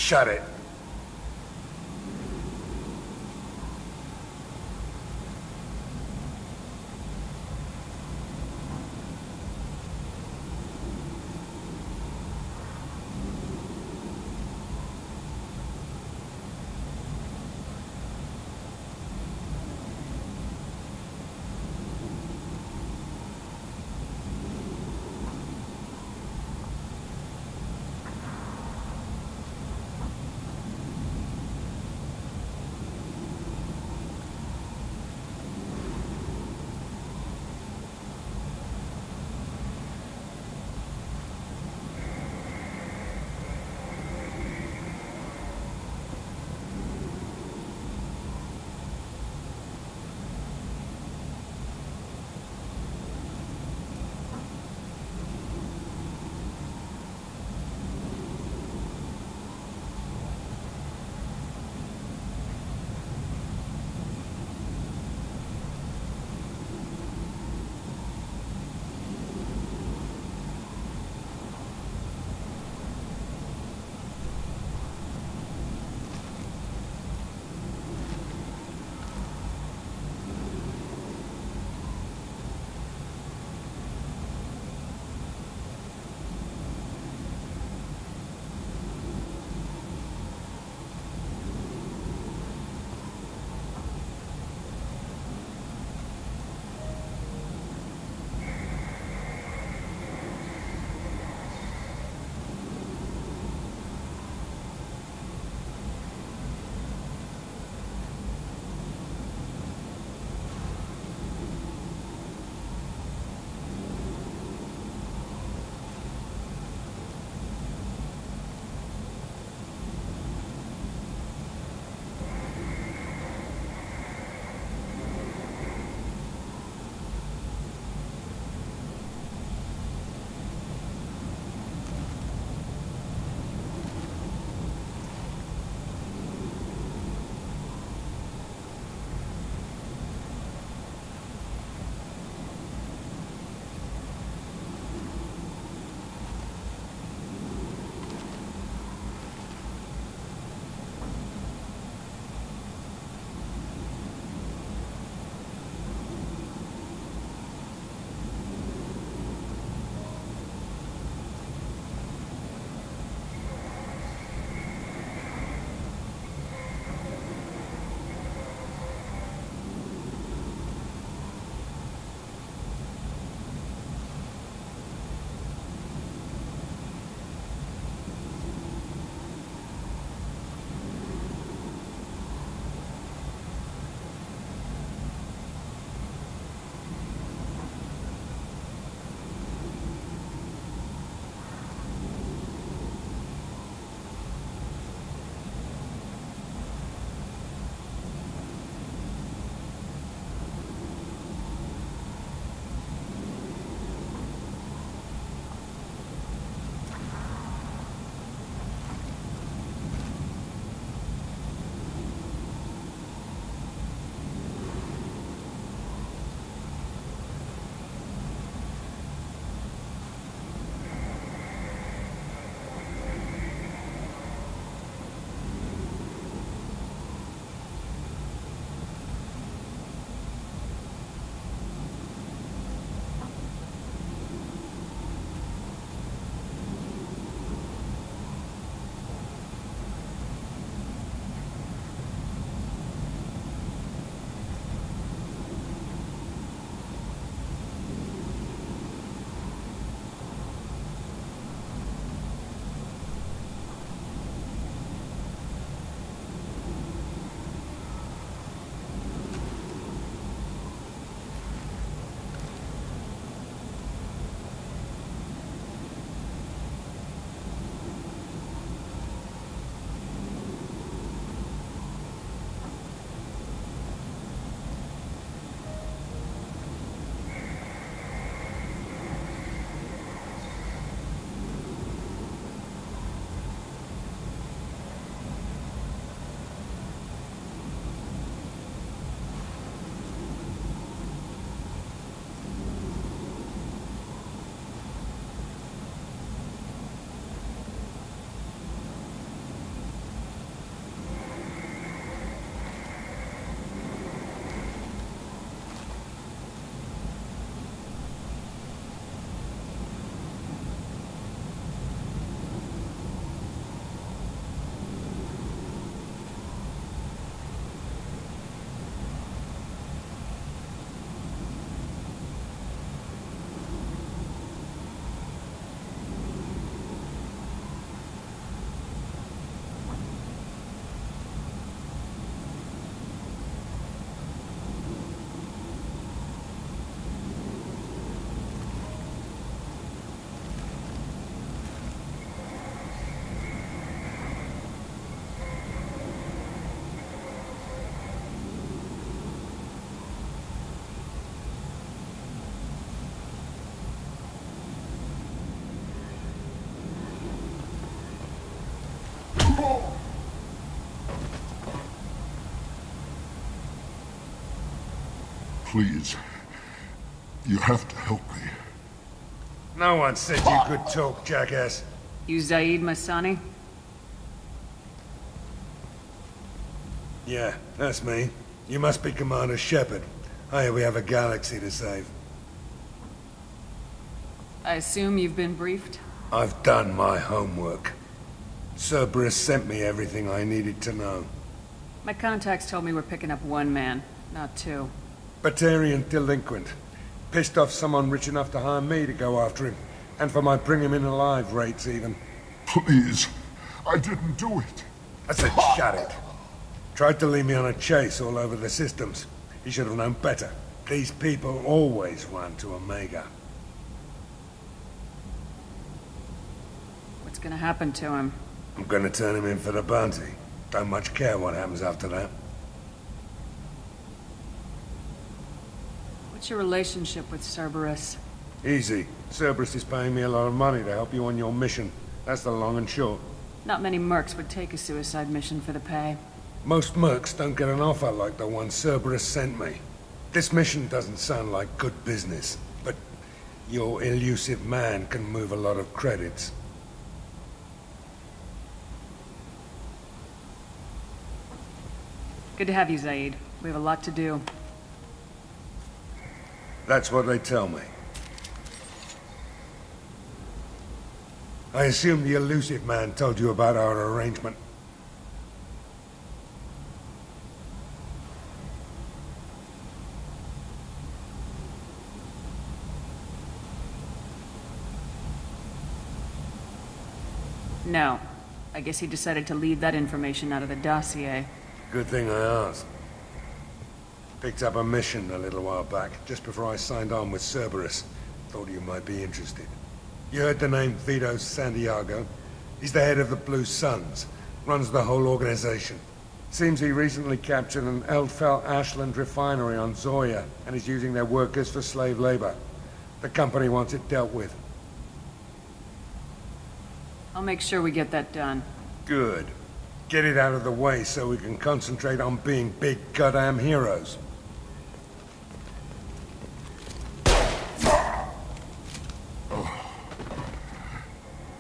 Shut it. Please. You have to help me. No one said you could talk, jackass. You Zaid Masani? Yeah, that's me. You must be Commander Shepard. I hear we have a galaxy to save. I assume you've been briefed? I've done my homework. Cerberus sent me everything I needed to know. My contacts told me we're picking up one man, not two. Batarian delinquent. Pissed off someone rich enough to hire me to go after him. And for my bring him in alive rates, even. Please. I didn't do it. I said shut it. Tried to lead me on a chase all over the systems. He should have known better. These people always run to Omega. What's gonna happen to him? I'm gonna turn him in for the bounty. Don't much care what happens after that. What's your relationship with Cerberus? Easy. Cerberus is paying me a lot of money to help you on your mission. That's the long and short. Not many mercs would take a suicide mission for the pay. Most mercs don't get an offer like the one Cerberus sent me. This mission doesn't sound like good business, but your elusive man can move a lot of credits. Good to have you, Zaid. We have a lot to do. That's what they tell me. I assume the elusive man told you about our arrangement. No. I guess he decided to leave that information out of the dossier. Good thing I asked. Picked up a mission a little while back, just before I signed on with Cerberus. Thought you might be interested. You heard the name Vito Santiago? He's the head of the Blue Suns. Runs the whole organization. Seems he recently captured an Eldfell Ashland refinery on Zoya, and is using their workers for slave labor. The company wants it dealt with. I'll make sure we get that done. Good. Get it out of the way so we can concentrate on being big goddamn heroes.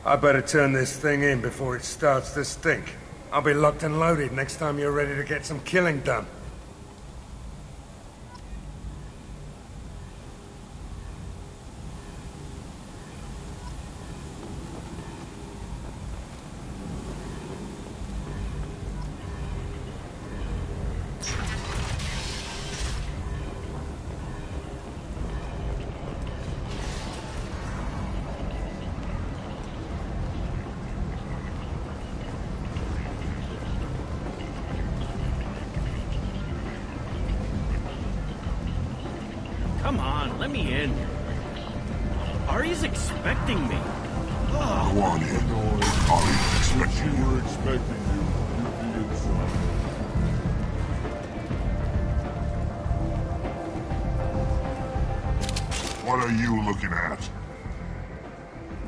I better turn this thing in before it starts to stink. I'll be locked and loaded next time you're ready to get some killing done. Come on, let me in. Ari's expecting me. Go on in. I'll expect you. We're expecting you. You'd be inside. What are you looking at?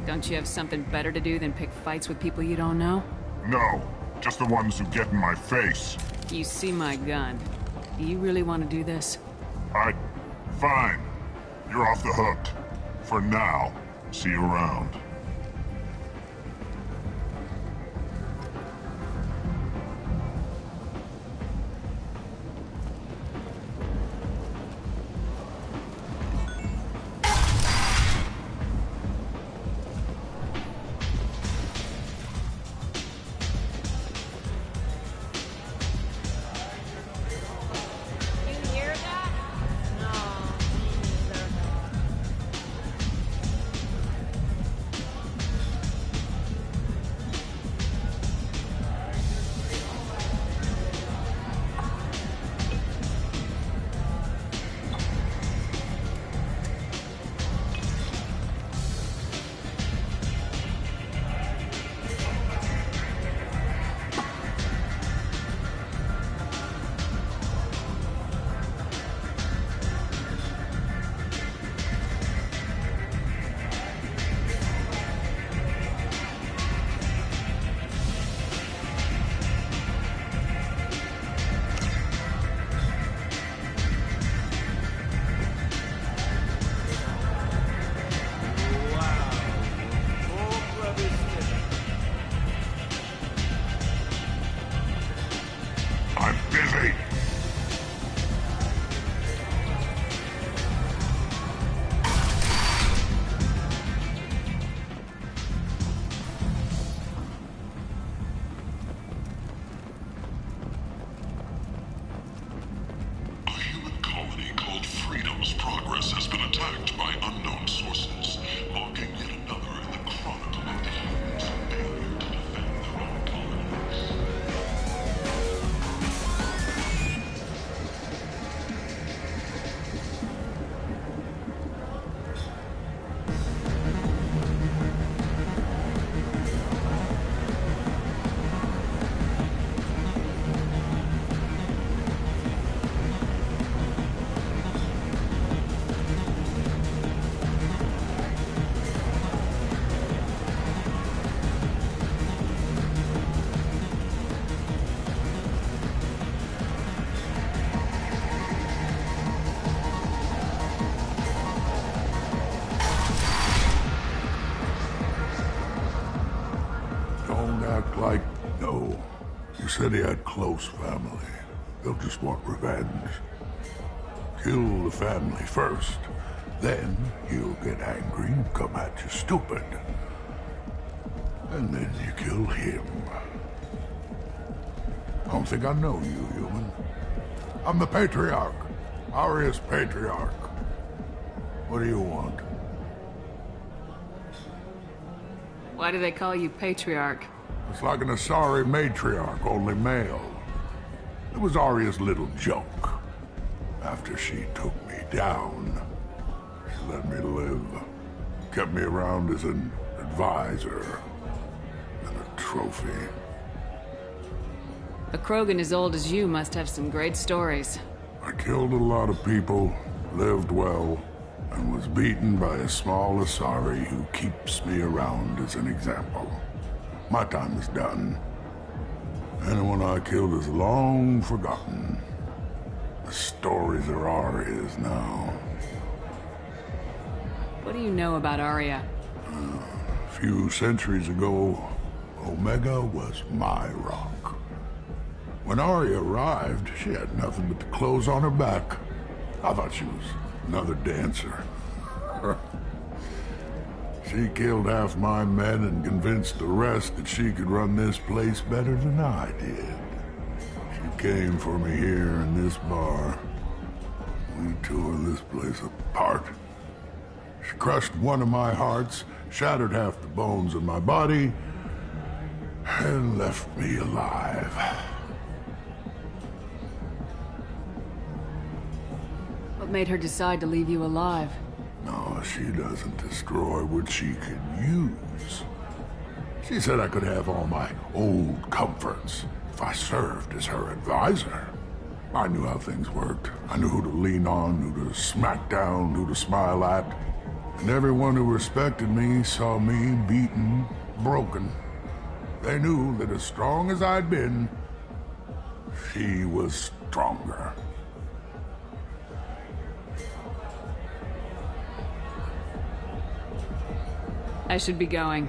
Don't you have something better to do than pick fights with people you don't know? No, just the ones who get in my face. You see my gun. Do you really want to do this? Fine. You're off the hook. For now. See you around. You hear that? No, me neither. attacked by unknown sources, marking yet another in the chronicle of the humans' failure to defend their own colonies. Don't act like... No. You said he had close family. They'll just want revenge. Kill the family first. Then he'll get angry and come at you stupid. And then you kill him. I don't think I know you, human. I'm the Patriarch. Arius Patriarch. What do you want? Why do they call you Patriarch? It's like an Asari matriarch, only male. It was Arya's little joke. After she took me down, she let me live. Kept me around as an advisor and a trophy. A Krogan as old as you must have some great stories. I killed a lot of people, lived well, and was beaten by a small Asari who keeps me around as an example. My time is done. Anyone I killed is long forgotten. The stories are Arya's now. What do you know about Arya? A few centuries ago, Omega was my rock. When Arya arrived, she had nothing but the clothes on her back. I thought she was another dancer. She killed half my men and convinced the rest that she could run this place better than I did. She came for me here in this bar. We tore this place apart. She crushed one of my hearts, shattered half the bones in my body, and left me alive. What made her decide to leave you alive? No, she doesn't destroy what she could use. She said I could have all my old comforts if I served as her advisor. I knew how things worked. I knew who to lean on, who to smack down, who to smile at. And everyone who respected me saw me beaten, broken. They knew that as strong as I'd been, she was stronger. I should be going.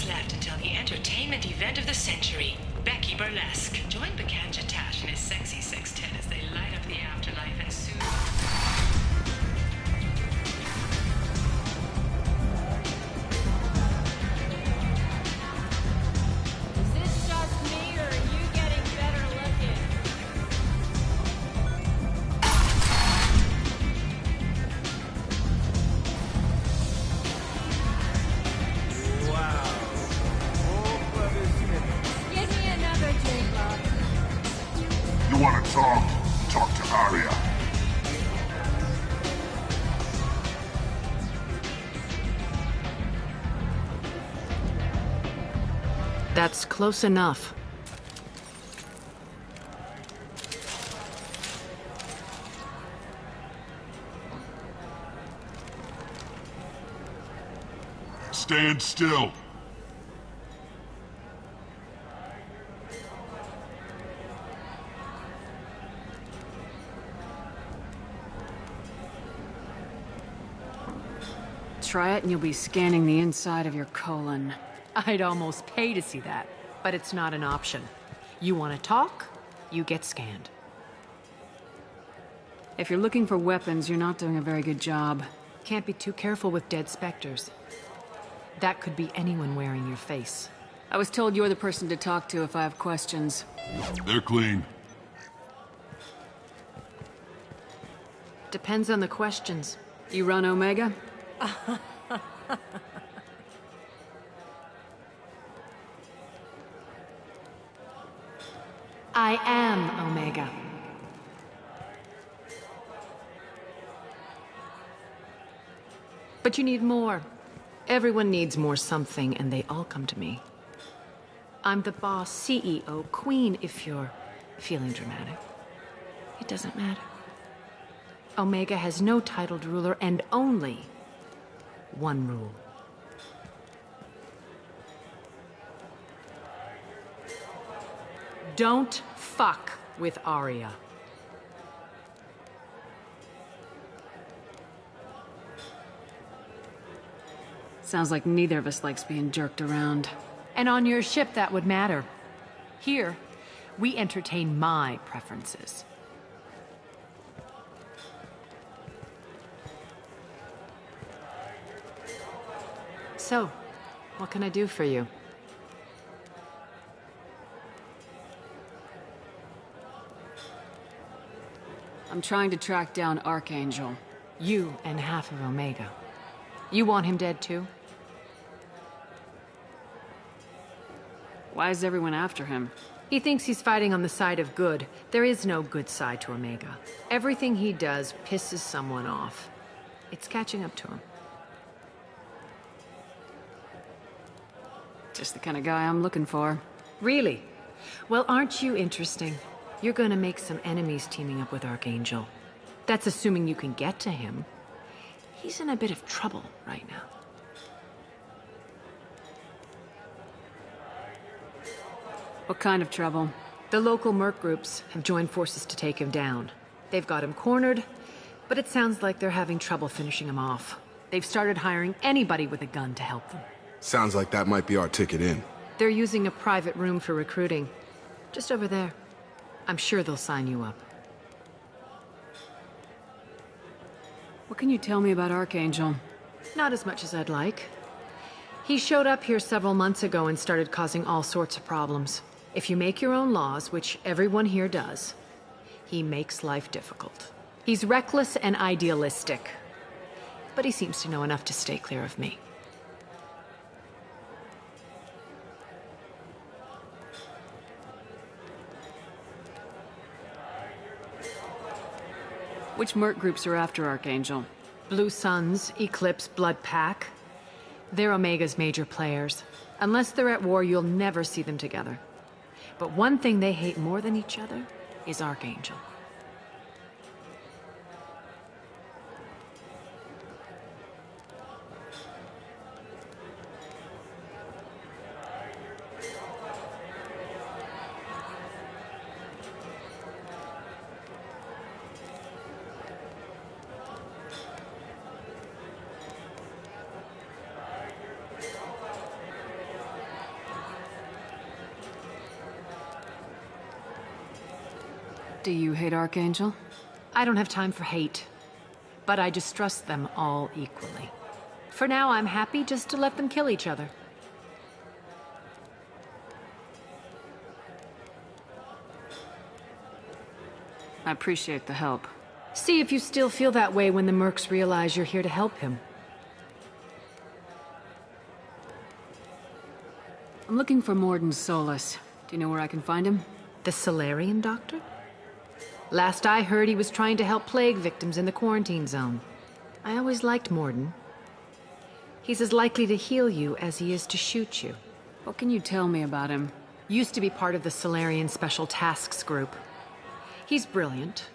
minutes left until the entertainment event of the century, Becky Burlesque. Join Bacanja Tash and his sexy sextet as they light up the afterlife and soothe. Is this just me, or are you getting better looking? Give me another drink, love. You want to talk? Talk to Arya. That's close enough. Stand still. Try it and you'll be scanning the inside of your colon. I'd almost pay to see that, but it's not an option. You want to talk, you get scanned. If you're looking for weapons, you're not doing a very good job. Can't be too careful with dead specters. That could be anyone wearing your face. I was told you're the person to talk to if I have questions. They're clean. Depends on the questions. You run Omega? I am Omega. But you need more. Everyone needs more something, and they all come to me. I'm the boss, CEO, queen, if you're feeling dramatic. It doesn't matter. Omega has no titled ruler and only one rule. Don't fuck with Arya. Sounds like neither of us likes being jerked around. And on your ship, that would matter. Here, we entertain my preferences. So, what can I do for you? I'm trying to track down Archangel. You and half of Omega. You want him dead too? Why is everyone after him? He thinks he's fighting on the side of good. There is no good side to Omega. Everything he does pisses someone off. It's catching up to him. Just the kind of guy I'm looking for. Really? Well, aren't you interesting? You're gonna make some enemies teaming up with Archangel. That's assuming you can get to him. He's in a bit of trouble right now. What kind of trouble? The local merc groups have joined forces to take him down. They've got him cornered, but it sounds like they're having trouble finishing him off. They've started hiring anybody with a gun to help them. Sounds like that might be our ticket in. They're using a private room for recruiting. Just over there. I'm sure they'll sign you up. What can you tell me about Archangel? Not as much as I'd like. He showed up here several months ago and started causing all sorts of problems. If you make your own laws, which everyone here does, he makes life difficult. He's reckless and idealistic. But he seems to know enough to stay clear of me. Which merc groups are after Archangel? Blue Suns, Eclipse, Blood Pack. They're Omega's major players. Unless they're at war, you'll never see them together. But one thing they hate more than each other is Archangel. Do you hate Archangel? I don't have time for hate, but I distrust them all equally. For now, I'm happy just to let them kill each other. I appreciate the help. See if you still feel that way when the mercs realize you're here to help him. I'm looking for Morden Solus. Do you know where I can find him? The Solarian doctor? Last I heard, he was trying to help plague victims in the quarantine zone. I always liked Morden. He's as likely to heal you as he is to shoot you. What can you tell me about him? Used to be part of the Solarian Special Tasks Group. He's brilliant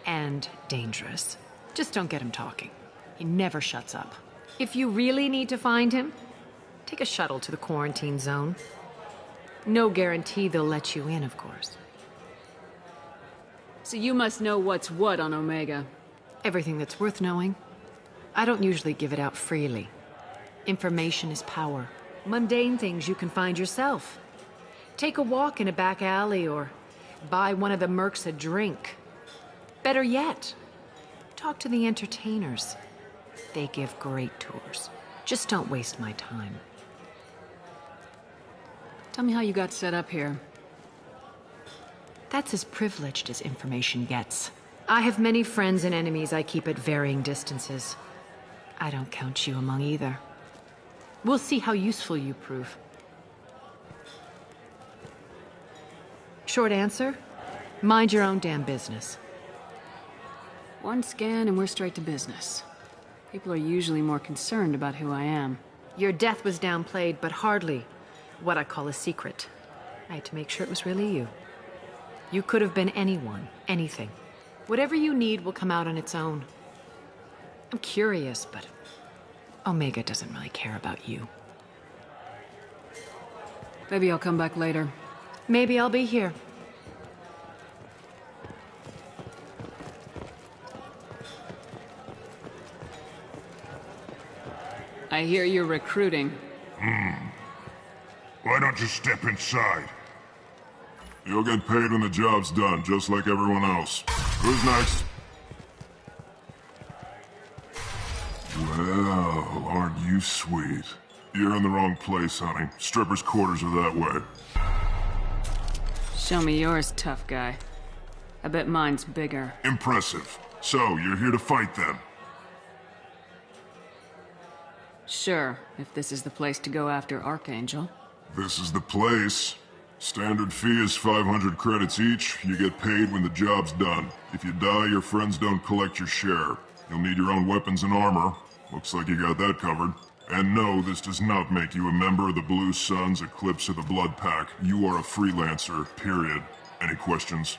and dangerous. Just don't get him talking. He never shuts up. If you really need to find him, take a shuttle to the quarantine zone. No guarantee they'll let you in, of course. So you must know what's what on Omega. Everything that's worth knowing. I don't usually give it out freely. Information is power. Mundane things you can find yourself. Take a walk in a back alley or buy one of the mercs a drink. Better yet, talk to the entertainers. They give great tours. Just don't waste my time. Tell me how you got set up here. That's as privileged as information gets. I have many friends and enemies I keep at varying distances. I don't count you among either. We'll see how useful you prove. Short answer? Mind your own damn business. One scan and we're straight to business. People are usually more concerned about who I am. Your death was downplayed, but hardly what I call a secret. I had to make sure it was really you. You could have been anyone, anything. Whatever you need will come out on its own. I'm curious, but Omega doesn't really care about you. Maybe I'll come back later. Maybe I'll be here. I hear you're recruiting. Why don't you step inside? You'll get paid when the job's done, just like everyone else. Who's next? Well, aren't you sweet? You're in the wrong place, honey. Strippers' quarters are that way. Show me yours, tough guy. I bet mine's bigger. Impressive. So, you're here to fight then? Sure, if this is the place to go after Archangel. This is the place. Standard fee is 500 credits each. You get paid when the job's done. If you die, your friends don't collect your share. You'll need your own weapons and armor. Looks like you got that covered. And no, this does not make you a member of the Blue Suns, Eclipse, or the Blood Pack. You are a freelancer, period. Any questions?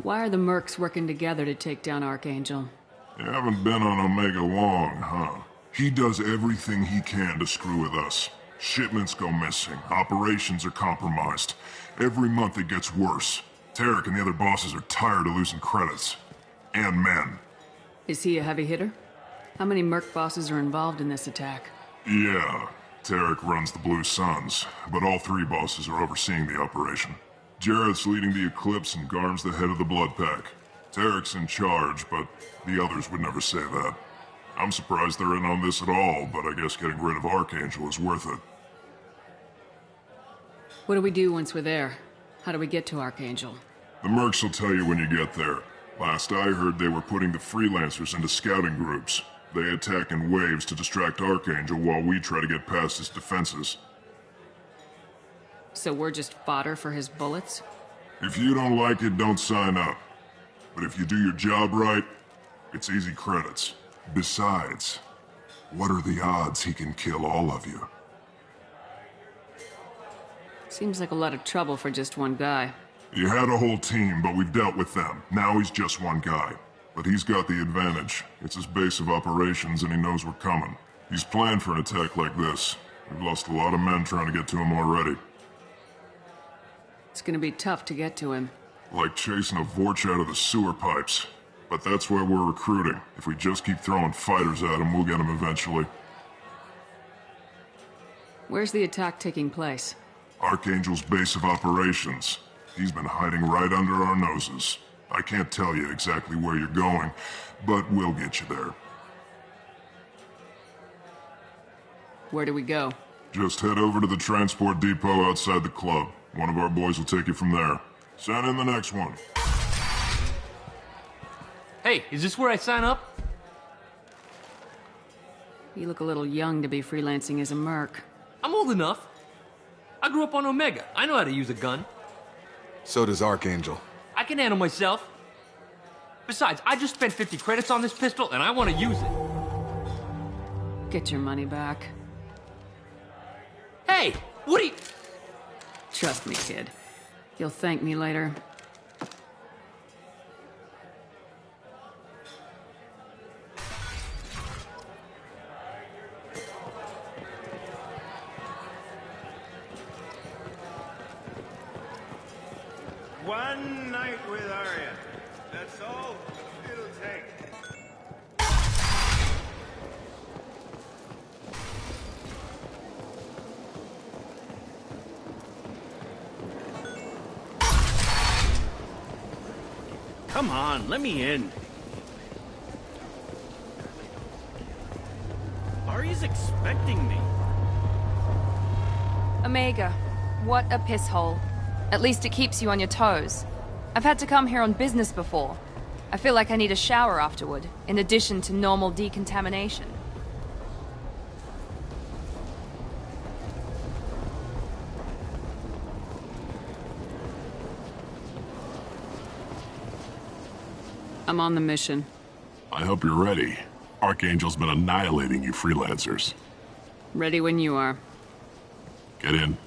Why are the mercs working together to take down Archangel? You haven't been on Omega long, huh? He does everything he can to screw with us. Shipments go missing. Operations are compromised. Every month it gets worse. Tarek and the other bosses are tired of losing credits. And men. Is he a heavy hitter? How many merc bosses are involved in this attack? Yeah, Tarek runs the Blue Suns, but all three bosses are overseeing the operation. Jareth's leading the Eclipse and Garm's the head of the Blood Pack. Tarek's in charge, but the others would never say that. I'm surprised they're in on this at all, but I guess getting rid of Archangel is worth it. What do we do once we're there? How do we get to Archangel? The mercs will tell you when you get there. Last I heard, they were putting the freelancers into scouting groups. They attack in waves to distract Archangel while we try to get past his defenses. So we're just fodder for his bullets? If you don't like it, don't sign up. But if you do your job right, it's easy credits. Besides, what are the odds he can kill all of you? Seems like a lot of trouble for just one guy. He had a whole team, but we've dealt with them. Now he's just one guy. But he's got the advantage. It's his base of operations and he knows we're coming. He's planned for an attack like this. We've lost a lot of men trying to get to him already. It's gonna be tough to get to him. Like chasing a Vorch out of the sewer pipes. But that's why we're recruiting. If we just keep throwing fighters at him, we'll get him eventually. Where's the attack taking place? Archangel's base of operations. He's been hiding right under our noses. I can't tell you exactly where you're going, but we'll get you there. Where do we go? Just head over to the transport depot outside the club. One of our boys will take you from there. Send in the next one. Hey, is this where I sign up? You look a little young to be freelancing as a merc. I'm old enough. I grew up on Omega. I know how to use a gun. So does Archangel. I can handle myself. Besides, I just spent 50 credits on this pistol, and I want to use it. Get your money back. Hey, what are you... Trust me, kid. You'll thank me later. One night with Arya. That's all it'll take. Come on, let me in. Ari's expecting me. Omega, what a piss hole. At least it keeps you on your toes. I've had to come here on business before. I feel like I need a shower afterward, in addition to normal decontamination. I'm on the mission. I hope you're ready. Archangel's been annihilating you freelancers. Ready when you are. Get in.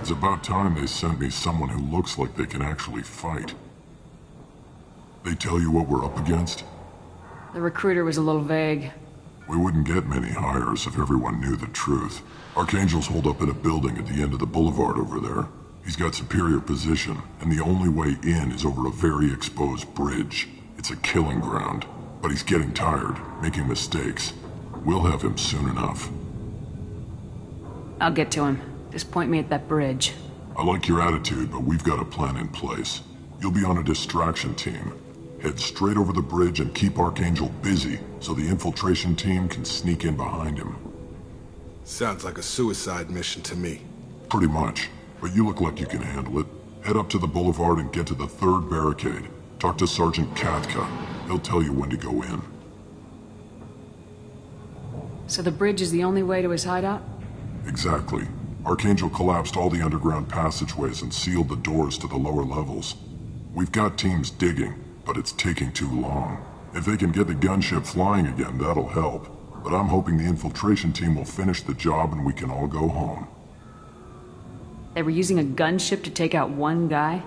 It's about time they sent me someone who looks like they can actually fight. They tell you what we're up against? The recruiter was a little vague. We wouldn't get many hires if everyone knew the truth. Archangel's holed up in a building at the end of the boulevard over there. He's got superior position, and the only way in is over a very exposed bridge. It's a killing ground, but he's getting tired, making mistakes. We'll have him soon enough. I'll get to him. Just point me at that bridge. I like your attitude, but we've got a plan in place. You'll be on a distraction team. Head straight over the bridge and keep Archangel busy so the infiltration team can sneak in behind him. Sounds like a suicide mission to me. Pretty much, but you look like you can handle it. Head up to the boulevard and get to the third barricade. Talk to Sergeant Katka. He'll tell you when to go in. So the bridge is the only way to his hideout? Exactly. Archangel collapsed all the underground passageways and sealed the doors to the lower levels. We've got teams digging, but it's taking too long. If they can get the gunship flying again, that'll help. But I'm hoping the infiltration team will finish the job and we can all go home. They were using a gunship to take out one guy?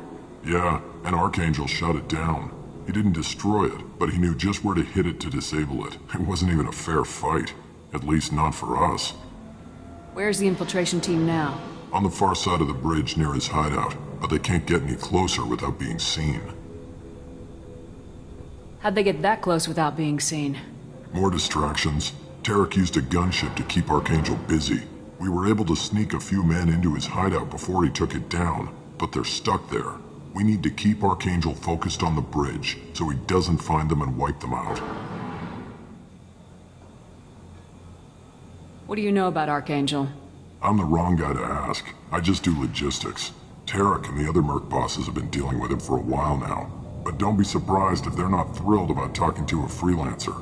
Yeah, and Archangel shut it down. He didn't destroy it, but he knew just where to hit it to disable it. It wasn't even a fair fight. At least not for us. Where's the infiltration team now? On the far side of the bridge near his hideout, but they can't get any closer without being seen. How'd they get that close without being seen? More distractions. Tarek used a gunship to keep Archangel busy. We were able to sneak a few men into his hideout before he took it down, but they're stuck there. We need to keep Archangel focused on the bridge, so he doesn't find them and wipe them out. What do you know about Archangel? I'm the wrong guy to ask. I just do logistics. Tarek and the other merc bosses have been dealing with him for a while now. But don't be surprised if they're not thrilled about talking to a freelancer.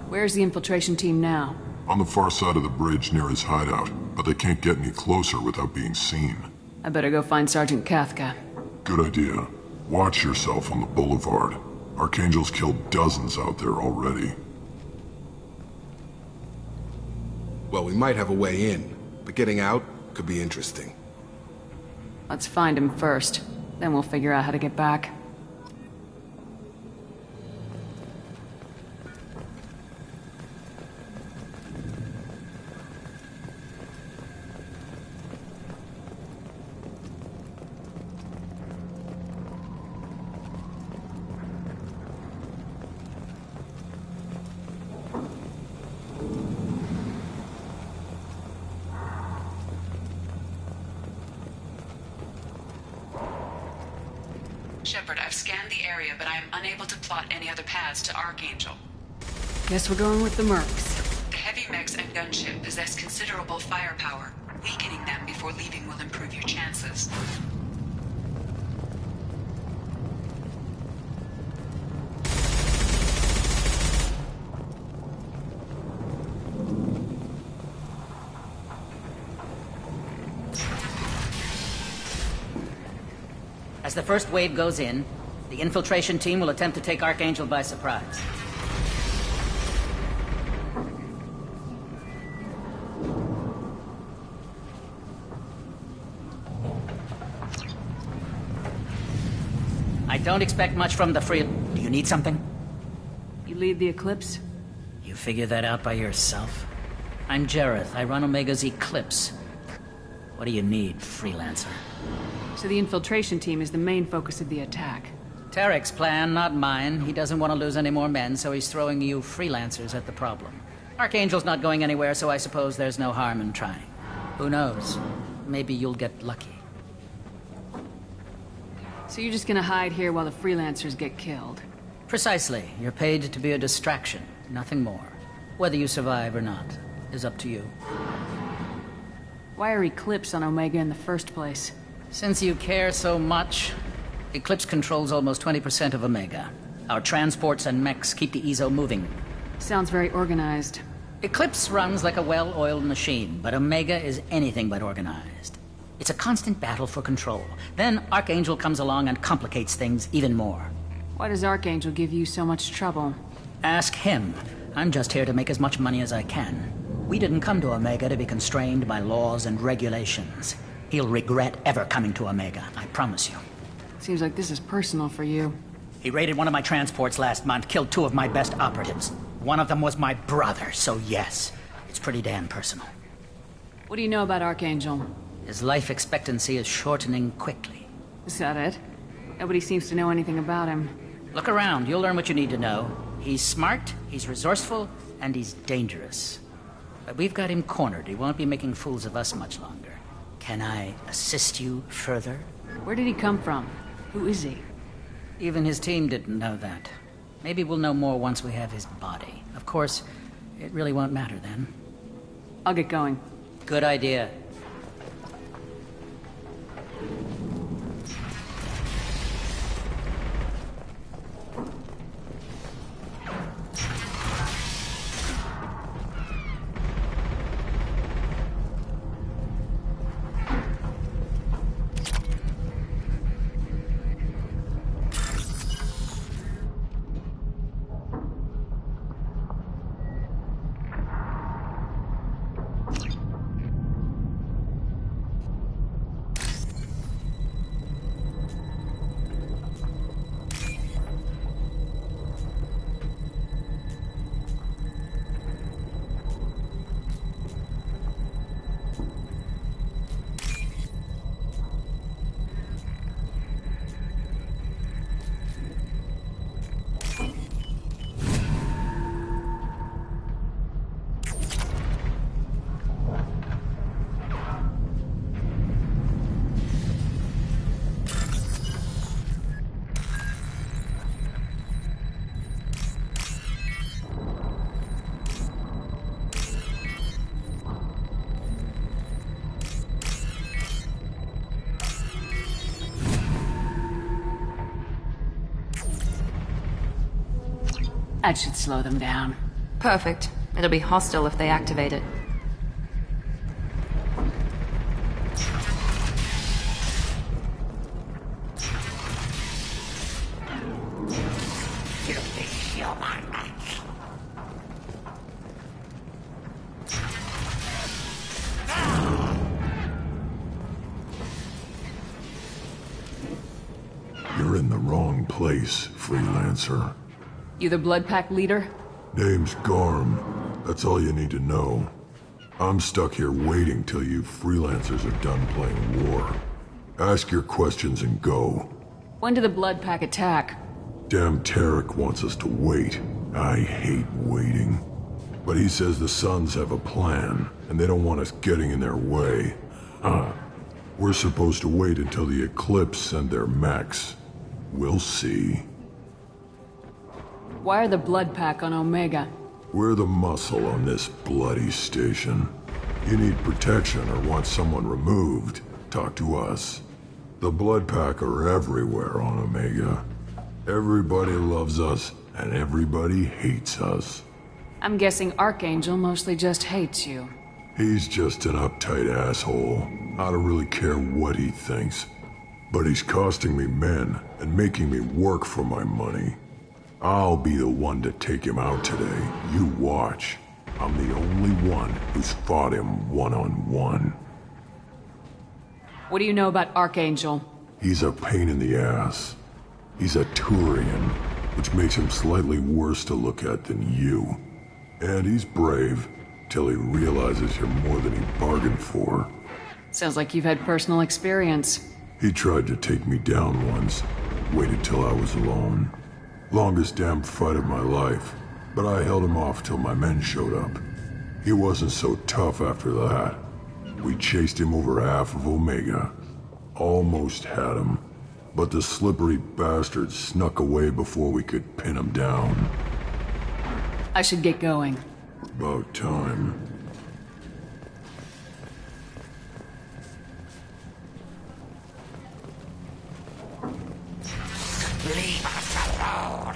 Where's the infiltration team now? On the far side of the bridge near his hideout, but they can't get any closer without being seen. I better go find Sergeant Kathka. Good idea. Watch yourself on the boulevard. Archangel's killed dozens out there already. Well, we might have a way in, but getting out could be interesting. Let's find him first. Then we'll figure out how to get back. Shepard, I've scanned the area, but I am unable to plot any other paths to Archangel. Guess we're going with the mercs. The heavy mechs and gunship possess considerable firepower. Weakening them before leaving will improve your chances. As the first wave goes in, the infiltration team will attempt to take Archangel by surprise. I don't expect much from the free... Do you need something? You lead the Eclipse? You figure that out by yourself? I'm Jareth. I run Omega's Eclipse. What do you need, freelancer? So the infiltration team is the main focus of the attack. Tarek's plan, not mine. He doesn't want to lose any more men, so he's throwing you freelancers at the problem. Archangel's not going anywhere, so I suppose there's no harm in trying. Who knows? Maybe you'll get lucky. So you're just gonna hide here while the freelancers get killed? Precisely. You're paid to be a distraction, nothing more. Whether you survive or not is up to you. Why are Eclipse on Omega in the first place? Since you care so much, Eclipse controls almost 20% of Omega. Our transports and mechs keep the EZO moving. Sounds very organized. Eclipse runs like a well-oiled machine, but Omega is anything but organized. It's a constant battle for control. Then Archangel comes along and complicates things even more. Why does Archangel give you so much trouble? Ask him. I'm just here to make as much money as I can. We didn't come to Omega to be constrained by laws and regulations. He'll regret ever coming to Omega, I promise you. Seems like this is personal for you. He raided one of my transports last month, killed 2 of my best operatives. One of them was my brother, so yes, it's pretty damn personal. What do you know about Archangel? His life expectancy is shortening quickly. Is that it? Nobody seems to know anything about him. Look around, you'll learn what you need to know. He's smart, he's resourceful, and he's dangerous. But we've got him cornered. He won't be making fools of us much longer. Can I assist you further? Where did he come from? Who is he? Even his team didn't know that. Maybe we'll know more once we have his body. Of course, it really won't matter then. I'll get going. Good idea. That should slow them down. Perfect. It'll be hostile if they activate it. You're in the wrong place, freelancer. You the Blood Pack leader? Name's Garm. That's all you need to know. I'm stuck here waiting till you freelancers are done playing war. Ask your questions and go. When did the Blood Pack attack? Damn Tarek wants us to wait. I hate waiting. But he says the Suns have a plan, and they don't want us getting in their way. We're supposed to wait until the Eclipse send their mechs. We'll see. Why are the Blood Pack on Omega? We're the muscle on this bloody station. You need protection or want someone removed, talk to us. The Blood Pack are everywhere on Omega. Everybody loves us, and everybody hates us. I'm guessing Archangel mostly just hates you. He's just an uptight asshole. I don't really care what he thinks. But he's costing me men and making me work for my money. I'll be the one to take him out today. You watch. I'm the only one who's fought him one-on-one. What do you know about Archangel? He's a pain in the ass. He's a Turian, which makes him slightly worse to look at than you. And he's brave, till he realizes you're more than he bargained for. Sounds like you've had personal experience. He tried to take me down once. Waited till I was alone. Longest damn fight of my life. But I held him off till my men showed up. He wasn't so tough after that. We chased him over half of Omega. Almost had him. But the slippery bastard snuck away before we could pin him down. I should get going. About time. Leave us alone!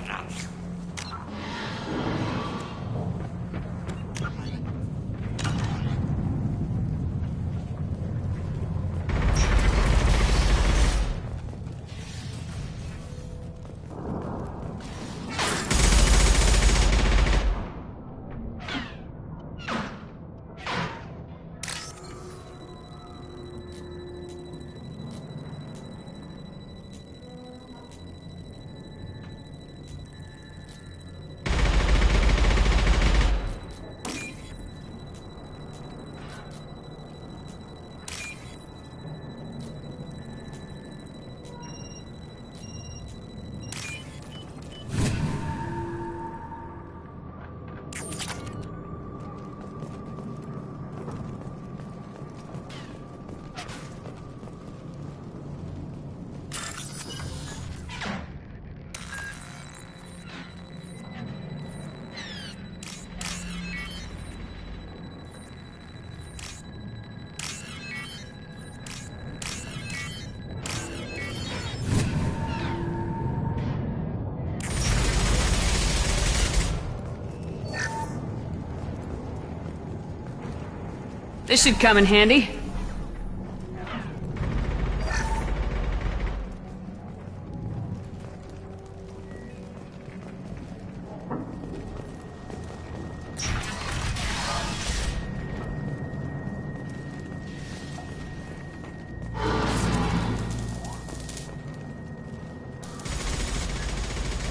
This should come in handy.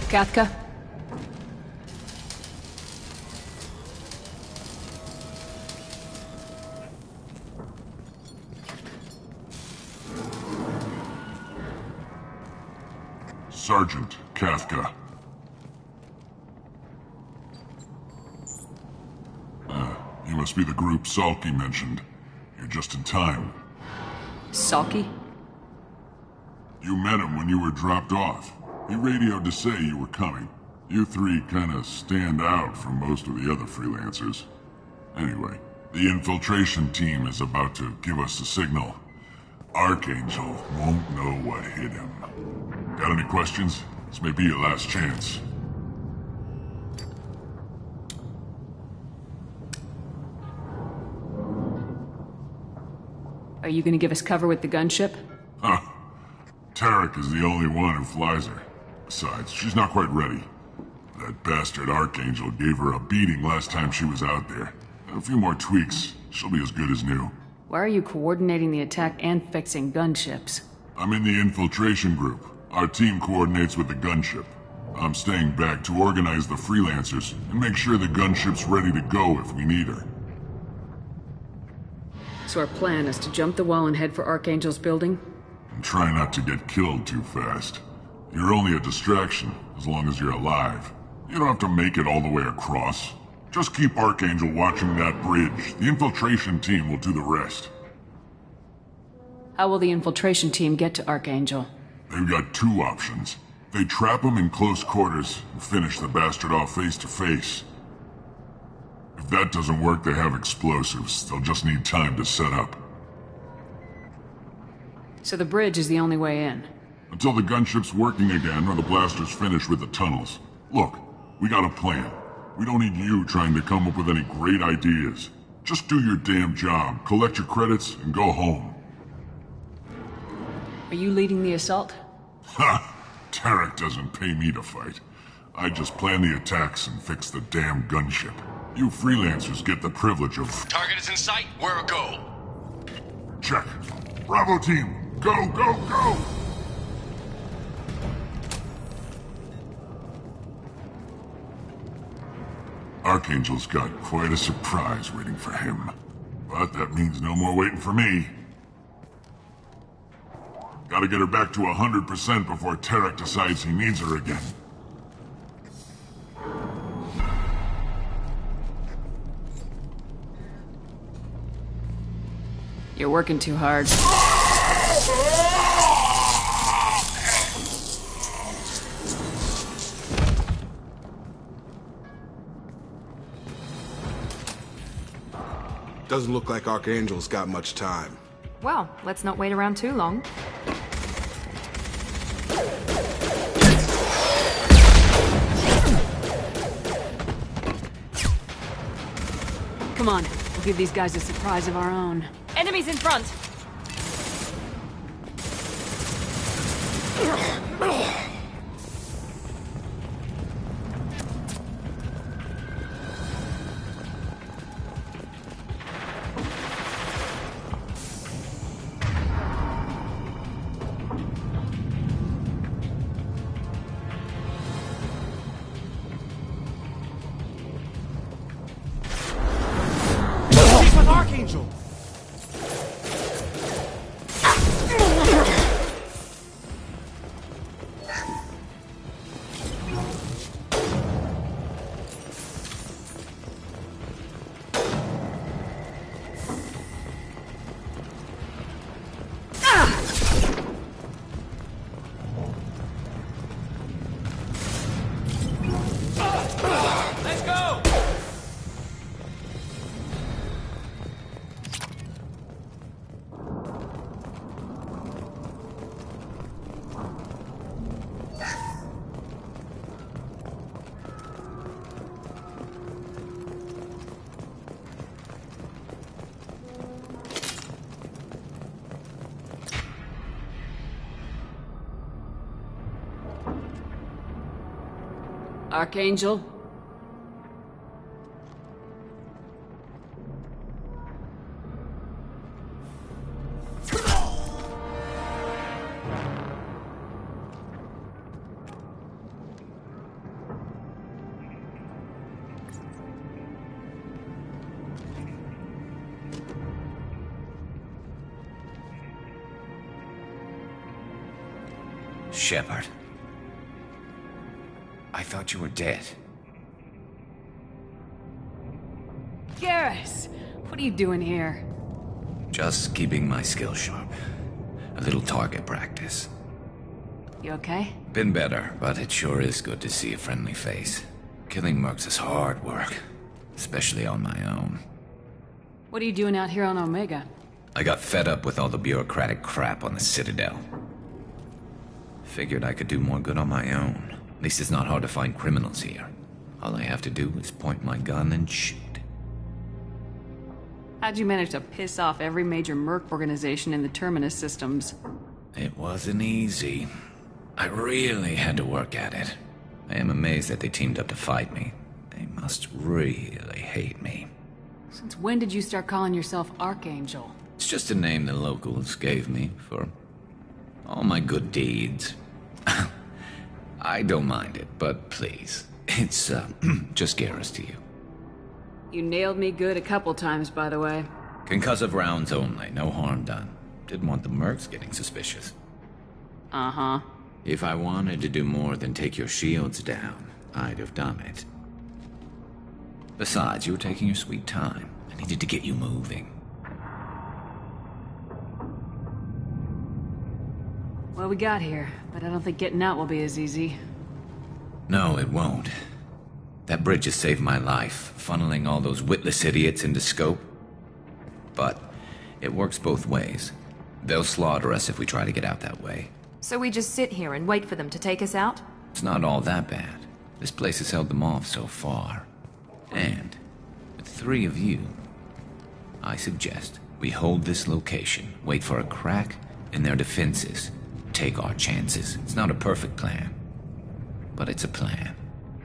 Katka? Sergeant Kafka. You must be the group Salky mentioned. You're just in time. Salky? You met him when you were dropped off. He radioed to say you were coming. You three kinda stand out from most of the other freelancers. Anyway, the infiltration team is about to give us a signal. Archangel won't know what hit him. Got any questions? This may be your last chance. you gonna give us cover with the gunship? Huh. Tarek is the only one who flies her. Besides, she's not quite ready. That bastard Archangel gave her a beating last time she was out there. A few more tweaks, she'll be as good as new. Why are you coordinating the attack and fixing gunships? I'm in the infiltration group. Our team coordinates with the gunship. I'm staying back to organize the freelancers and make sure the gunship's ready to go if we need her. So our plan is to jump the wall and head for Archangel's building? And try not to get killed too fast. You're only a distraction, as long as you're alive. You don't have to make it all the way across. Just keep Archangel watching that bridge. The infiltration team will do the rest. How will the infiltration team get to Archangel? They've got two options. They trap him in close quarters and finish the bastard off face to face. If that doesn't work, they have explosives. They'll just need time to set up. So the bridge is the only way in? Until the gunship's working again or the blasters finish with the tunnels. Look, we got a plan. We don't need you trying to come up with any great ideas. Just do your damn job, collect your credits, and go home. Are you leading the assault? Ha! Tarek doesn't pay me to fight. I just plan the attacks and fix the damn gunship. You freelancers get the privilege of... Target is in sight. Where a go? Check. Bravo team, go, go, go! Archangel's got quite a surprise waiting for him. But that means no more waiting for me. Gotta get her back to 100% before Tarek decides he needs her again. You're working too hard. Doesn't look like Archangel's got much time. Well, let's not wait around too long. Come on, we'll give these guys a surprise of our own. Enemies in front! She's with Archangel! Let's go! Archangel? Shepard. I thought you were dead. Garrus! What are you doing here? Just keeping my skills sharp. A little target practice. You okay? Been better, but it sure is good to see a friendly face. Killing mercs is hard work, especially on my own. What are you doing out here on Omega? I got fed up with all the bureaucratic crap on the Citadel. Figured I could do more good on my own. At least it's not hard to find criminals here. All I have to do is point my gun and shoot. How'd you manage to piss off every major merc organization in the Terminus systems? It wasn't easy. I really had to work at it. I am amazed that they teamed up to fight me. They must really hate me. Since when did you start calling yourself Archangel? It's just a name the locals gave me for all my good deeds. I don't mind it, but please, it's just Garrus to you. You nailed me good a couple times, by the way. Concussive rounds only, no harm done. Didn't want the mercs getting suspicious. Uh-huh. If I wanted to do more than take your shields down, I'd have done it. Besides, you were taking your sweet time. I needed to get you moving. Well, we got here, but I don't think getting out will be as easy. No, it won't. That bridge has saved my life, funneling all those witless idiots into scope. But it works both ways. They'll slaughter us if we try to get out that way. So we just sit here and wait for them to take us out? It's not all that bad. This place has held them off so far. And with 3 of you, I suggest we hold this location, wait for a crack in their defenses, take our chances. It's not a perfect plan, but it's a plan.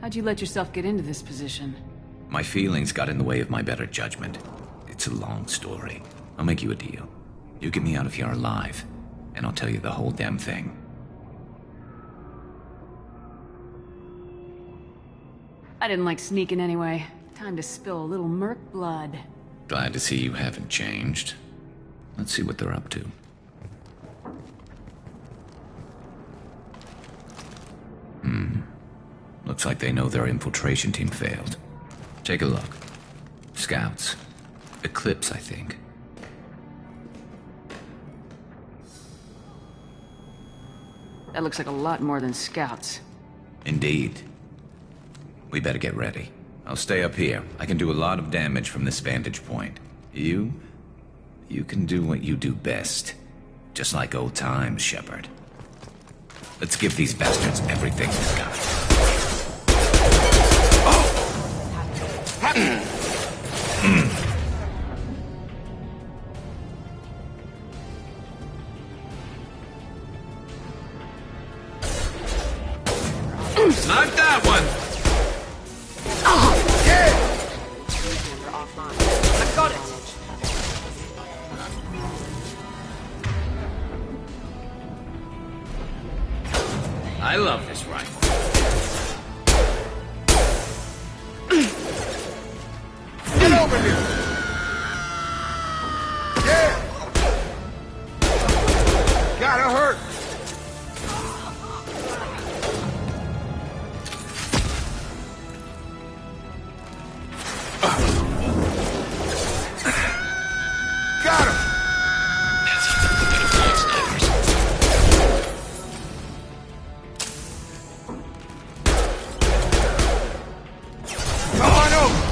How'd you let yourself get into this position? My feelings got in the way of my better judgment. It's a long story. I'll make you a deal. You get me out of here alive, and I'll tell you the whole damn thing. I didn't like sneaking anyway. Time to spill a little merc blood. Glad to see you haven't changed. Let's see what they're up to. Looks like they know their infiltration team failed. Take a look. Scouts. Eclipse, I think. That looks like a lot more than scouts. Indeed. We better get ready. I'll stay up here. I can do a lot of damage from this vantage point. You can do what you do best. Just like old times, Shepard. Let's give these bastards everything they've got. Not that one! I got it! I love this rifle. Get over here! Yeah! Gotta hurt! Got him! Come on over!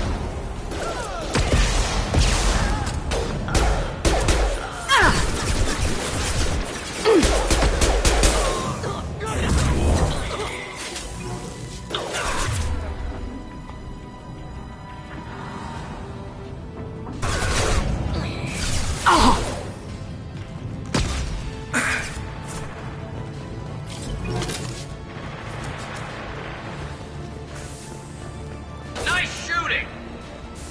Nice shooting!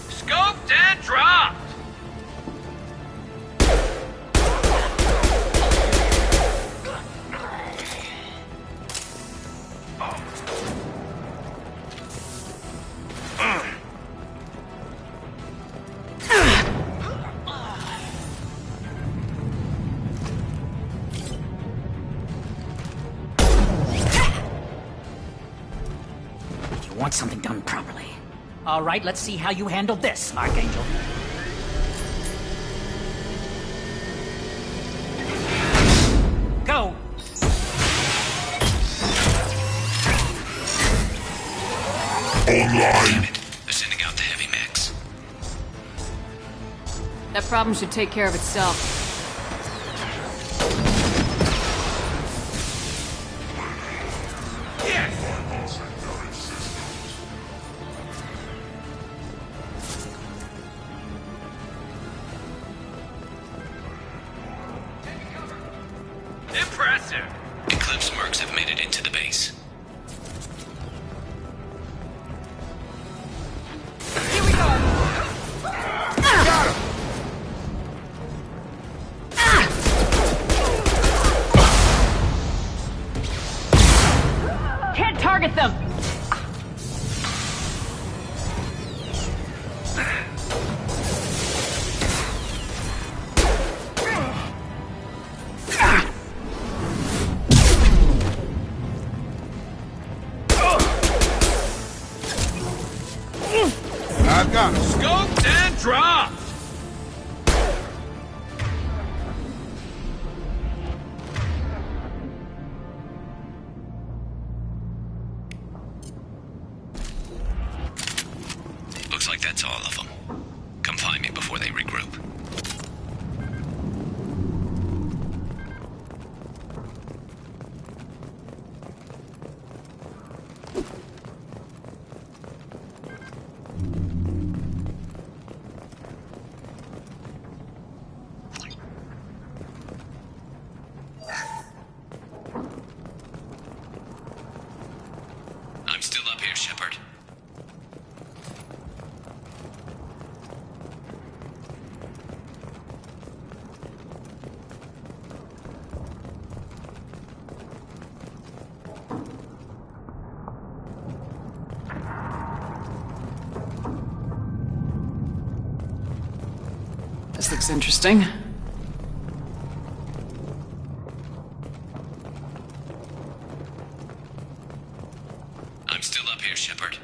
Scoped and dropped! You want something done properly. All right, let's see how you handle this, Archangel. Go! Online. They're sending out the heavy mix. That problem should take care of itself. Target them! I've got him. Scoped and dropped! Looks like that's all of them. Come find me before they regroup. I'm still up here, Shepard. This looks interesting. I'm still up here, Shepard.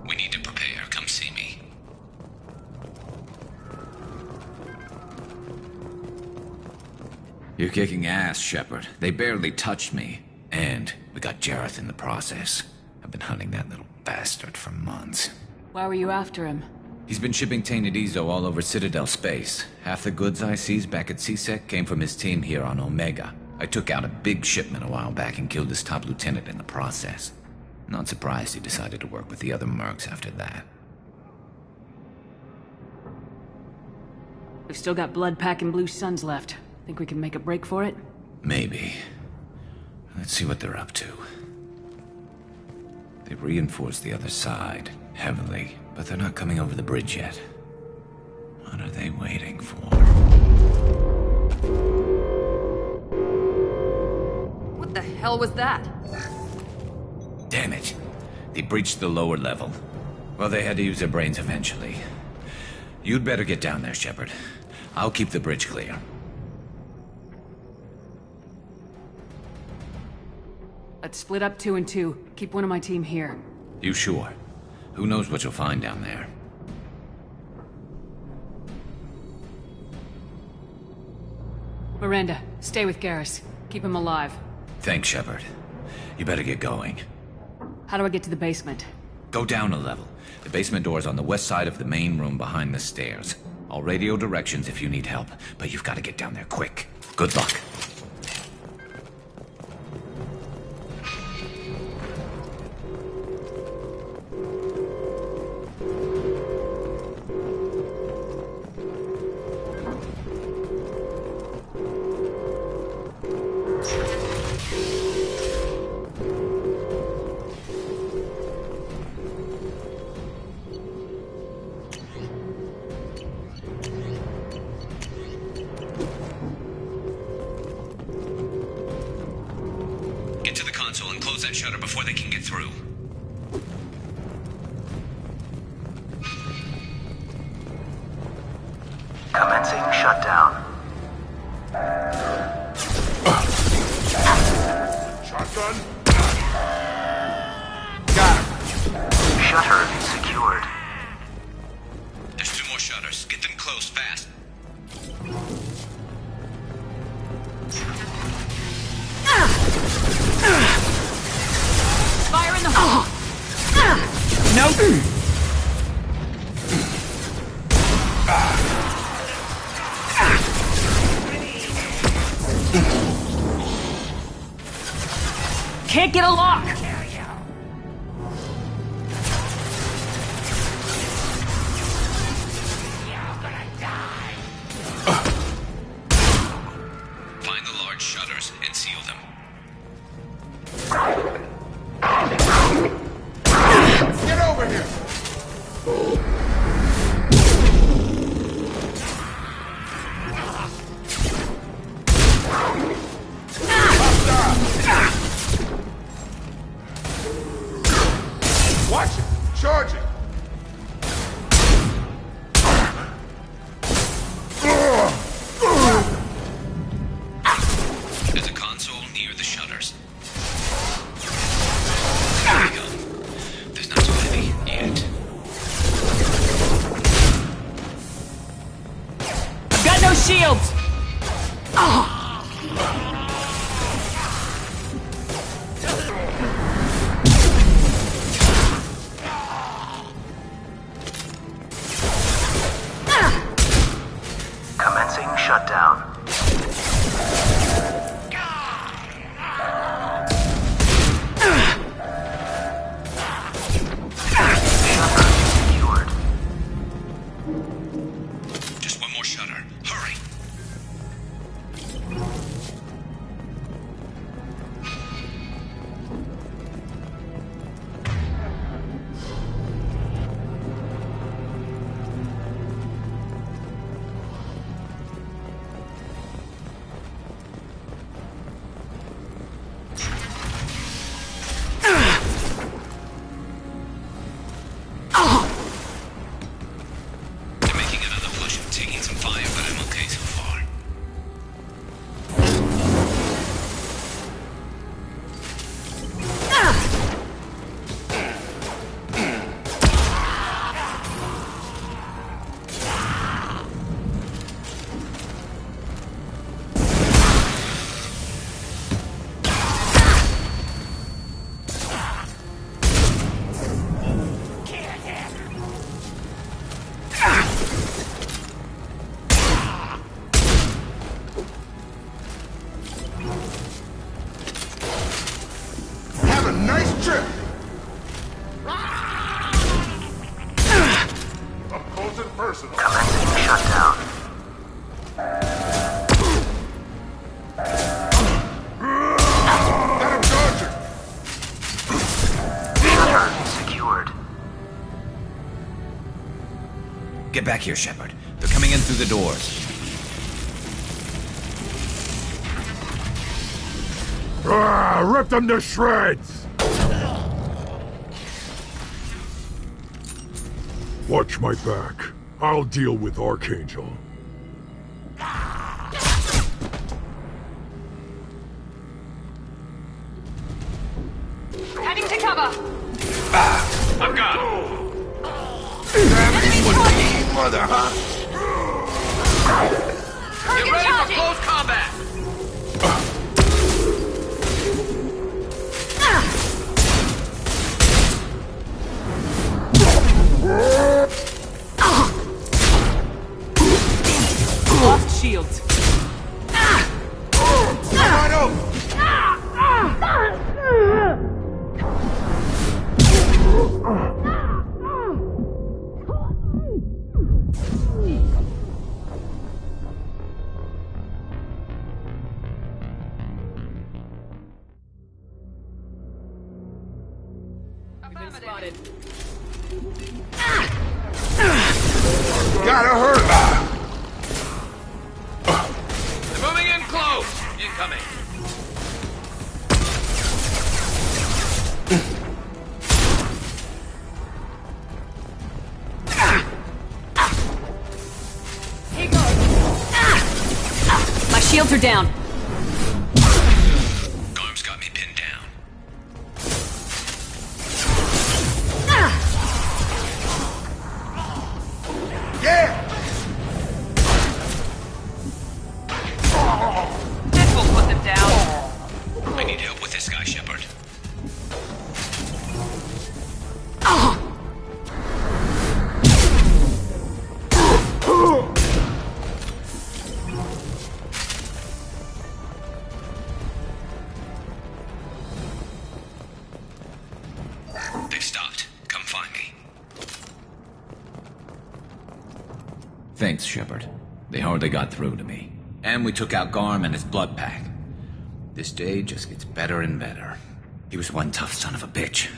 We need to prepare. Come see me. You're kicking ass, Shepard. They barely touched me. And we got Jareth in the process. I've been hunting that little bastard for months. Why were you after him? He's been shipping tainted Ezo all over Citadel space. Half the goods I seized back at CSEC came from his team here on Omega. I took out a big shipment a while back and killed his top lieutenant in the process. Not surprised he decided to work with the other mercs after that. We've still got blood pack and blue suns left. Think we can make a break for it? Maybe. Let's see what they're up to. They've reinforced the other side, heavily, but they're not coming over the bridge yet. What are they waiting for? What the hell was that? Damn it. They breached the lower level. Well, they had to use their brains eventually. You'd better get down there, Shepard. I'll keep the bridge clear. Let's split up 2 and 2. Keep one of my team here. You sure? Who knows what you'll find down there? Miranda, stay with Garrus. Keep him alive. Thanks, Shepard. You better get going. How do I get to the basement? Go down a level. The basement door's on the west side of the main room behind the stairs. I'll radio directions if you need help, but you've got to get down there quick. Good luck. Get to the console and close that shutter before they can get through. Commencing shutdown. Shotgun. Shutter secured. There's 2 more shutters. Get them closed fast. Fire in the hole! Nope. can't get a lock! Find the large shutters and seal them. Get over here! Watch it! Charge it! There's a console near the shutters. There we go. There's not too heavy yet. I've got no shields! Commencing shutdown. Secured. Just one more shutter. Hurry! They're making another push. I'm taking some fire, but I'm okay so far. Have a nice trip! Up close and personal. Commencing shutdown. Let him charge her! Shutter secured. Get back here, Shepard. They're coming in through the doors. Rip them to shreds! Watch my back. I'll deal with Archangel. Heading to cover! I've got him. Mother, huh? Get ready for close combat. Lost shields. Come on over! Spotted. Gotta hurt! They're moving in close. Incoming. Here goes. My shields are down. Garm's got me pinned down. Yeah! This will put them down. Thanks, Shepard. They hardly got through to me. And we took out Garm and his blood pack. This day just gets better and better. He was one tough son of a bitch.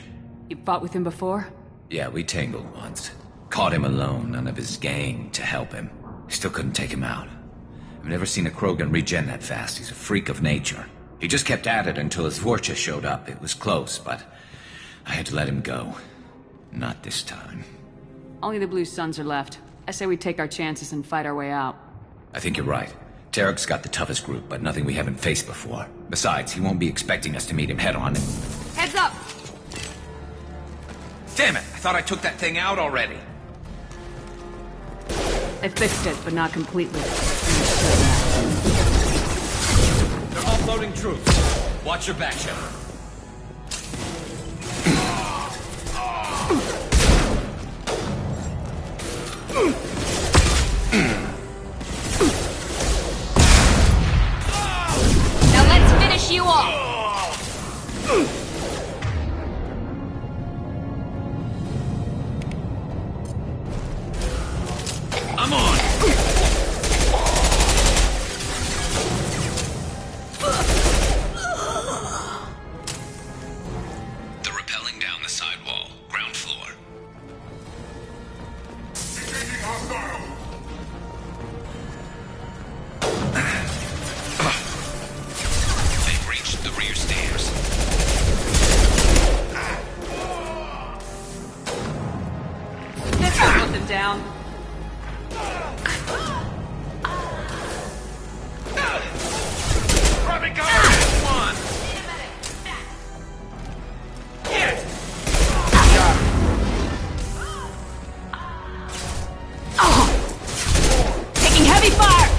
You fought with him before? Yeah, we tangled once. Caught him alone, none of his gang to help him. Still couldn't take him out. I've never seen a Krogan regen that fast. He's a freak of nature. He just kept at it until his Vorcha showed up. It was close, but I had to let him go. Not this time. Only the Blue Suns are left. I say we take our chances and fight our way out. I think you're right. Tarek's got the toughest group, but nothing we haven't faced before. Besides, he won't be expecting us to meet him head-on. Heads up! Damn it! I thought I took that thing out already. They fixed it, but not completely. They're offloading troops. Watch your back, Shepard. Now let's finish you off! I'm on! They're rappelling down the side wall, ground floor. They've reached the rear stairs. This will put them down. Grabbing cover! One! Taking heavy fire!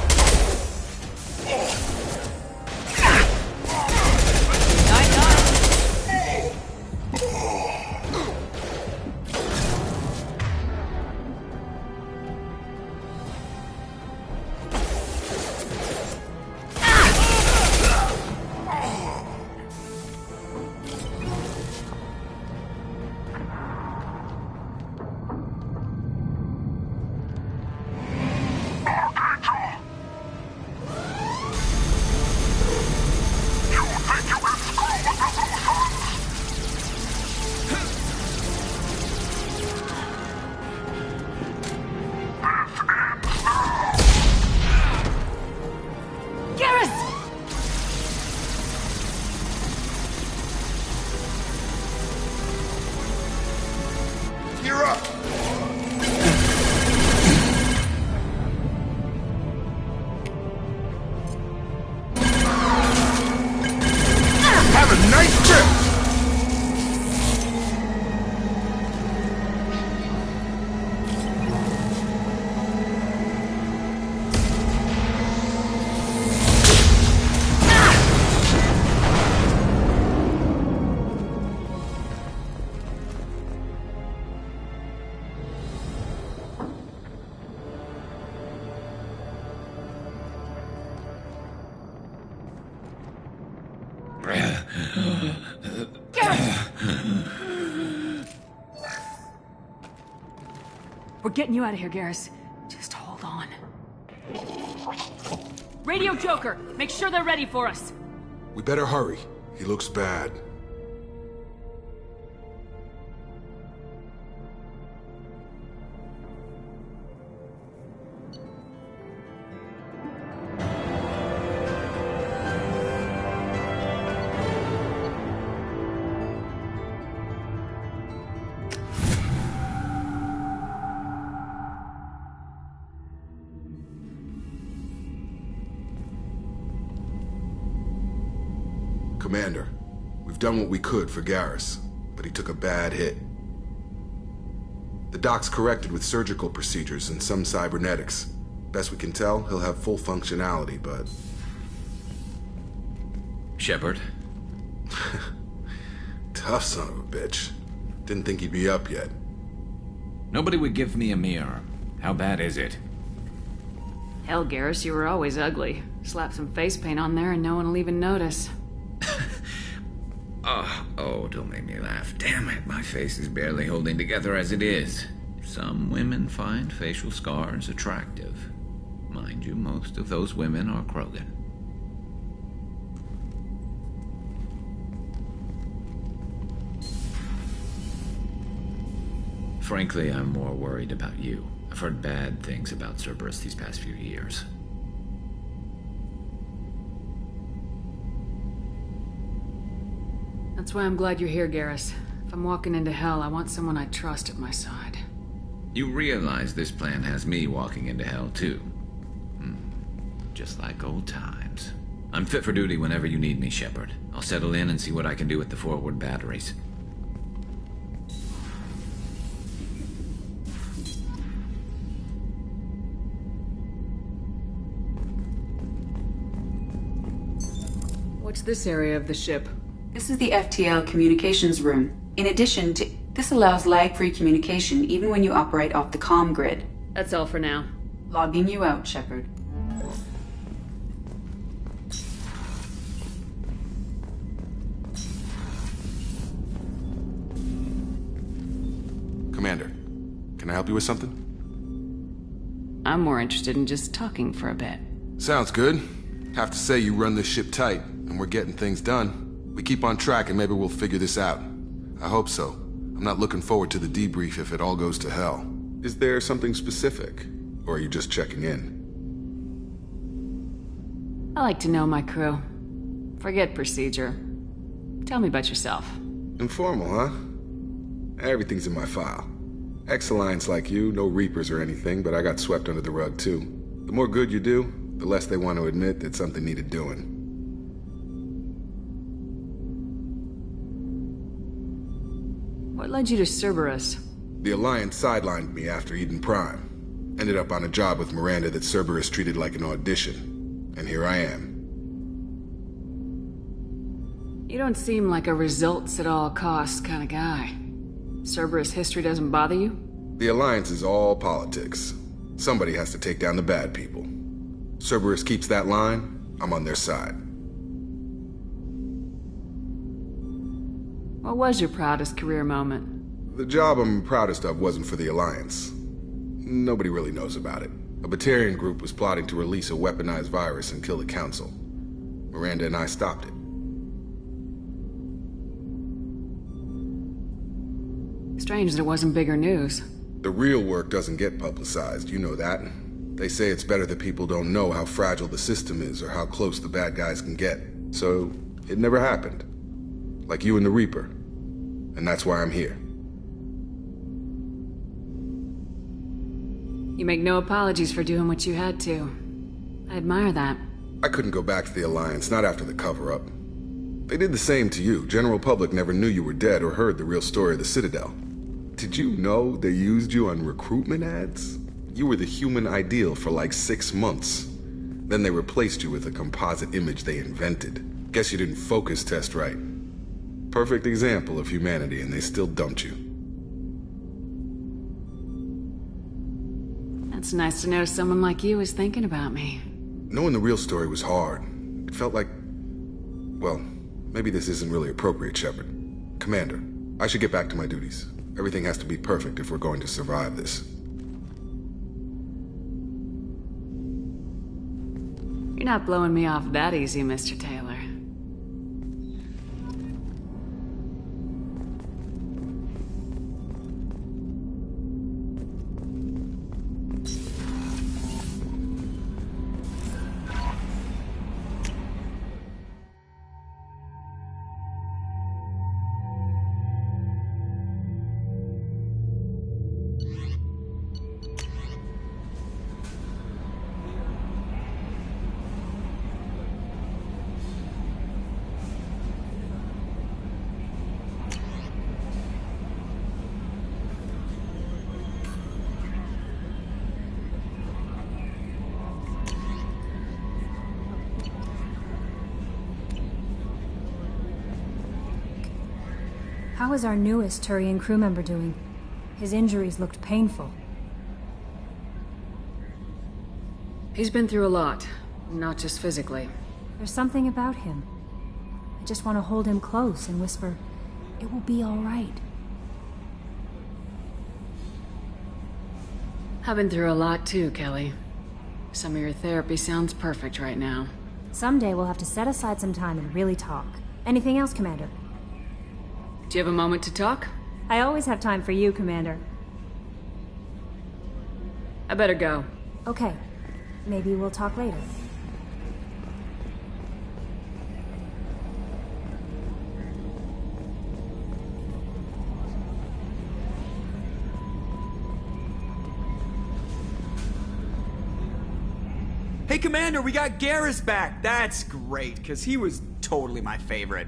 Gear up! Have a nice trip! We're getting you out of here, Garrus. Just hold on. Radio Joker, make sure they're ready for us. We better hurry. He looks bad. Commander, we've done what we could for Garrus, but he took a bad hit. The doc's corrected with surgical procedures and some cybernetics. Best we can tell, he'll have full functionality, but... Shepard? Tough son of a bitch. Didn't think he'd be up yet. Nobody would give me a mirror. How bad is it? Hell, Garrus, you were always ugly. Slap some face paint on there and no one will even notice. Oh, don't make me laugh. Damn it, my face is barely holding together as it is. Some women find facial scars attractive. Mind you, most of those women are Krogan. Frankly, I'm more worried about you. I've heard bad things about Cerberus these past few years. That's why I'm glad you're here, Garrus. If I'm walking into hell, I want someone I trust at my side. You realize this plan has me walking into hell, too. Just like old times. I'm fit for duty whenever you need me, Shepard. I'll settle in and see what I can do with the forward batteries. What's this area of the ship? This is the FTL communications room. In addition to... This allows lag-free communication even when you operate off the comm grid. That's all for now. Logging you out, Shepard. Commander, can I help you with something? I'm more interested in just talking for a bit. Sounds good. Have to say you run this ship tight, and we're getting things done. We keep on track and maybe we'll figure this out. I hope so. I'm not looking forward to the debrief if it all goes to hell. Is there something specific? Or are you just checking in? I like to know my crew. Forget procedure. Tell me about yourself. Informal, huh? Everything's in my file. Ex-Alliance like you, no Reapers or anything, but I got swept under the rug too. The more good you do, the less they want to admit that something needed doing. What led you to Cerberus? The Alliance sidelined me after Eden Prime. Ended up on a job with Miranda that Cerberus treated like an audition. And here I am. You don't seem like a results-at-all-costs kind of guy. Cerberus history doesn't bother you? The Alliance is all politics. Somebody has to take down the bad people. Cerberus keeps that line, I'm on their side. What was your proudest career moment? The job I'm proudest of wasn't for the Alliance. Nobody really knows about it. A Batarian group was plotting to release a weaponized virus and kill the Council. Miranda and I stopped it. Strange that it wasn't bigger news. The real work doesn't get publicized, you know that. They say it's better that people don't know how fragile the system is or how close the bad guys can get. So, it never happened. Like you and the Reaper. And that's why I'm here. You make no apologies for doing what you had to. I admire that. I couldn't go back to the Alliance, not after the cover-up. They did the same to you. General public never knew you were dead or heard the real story of the Citadel. Did you know they used you on recruitment ads? You were the human ideal for like 6 months. Then they replaced you with a composite image they invented. Guess you didn't focus test right. Perfect example of humanity, and they still dumped you. It's nice to know someone like you is thinking about me. Knowing the real story was hard. It felt like... Well, maybe this isn't really appropriate, Shepard. Commander, I should get back to my duties. Everything has to be perfect if we're going to survive this. You're not blowing me off that easy, Mr. Taylor. How is our newest Turian crew member doing? His injuries looked painful. He's been through a lot, not just physically. There's something about him. I just want to hold him close and whisper, "It will be all right." I've been through a lot too, Kelly. Some of your therapy sounds perfect right now. Someday we'll have to set aside some time and really talk. Anything else, Commander? Do you have a moment to talk? I always have time for you, Commander. I better go. Okay. Maybe we'll talk later. Hey, Commander, we got Garrus back. That's great, because he was totally my favorite.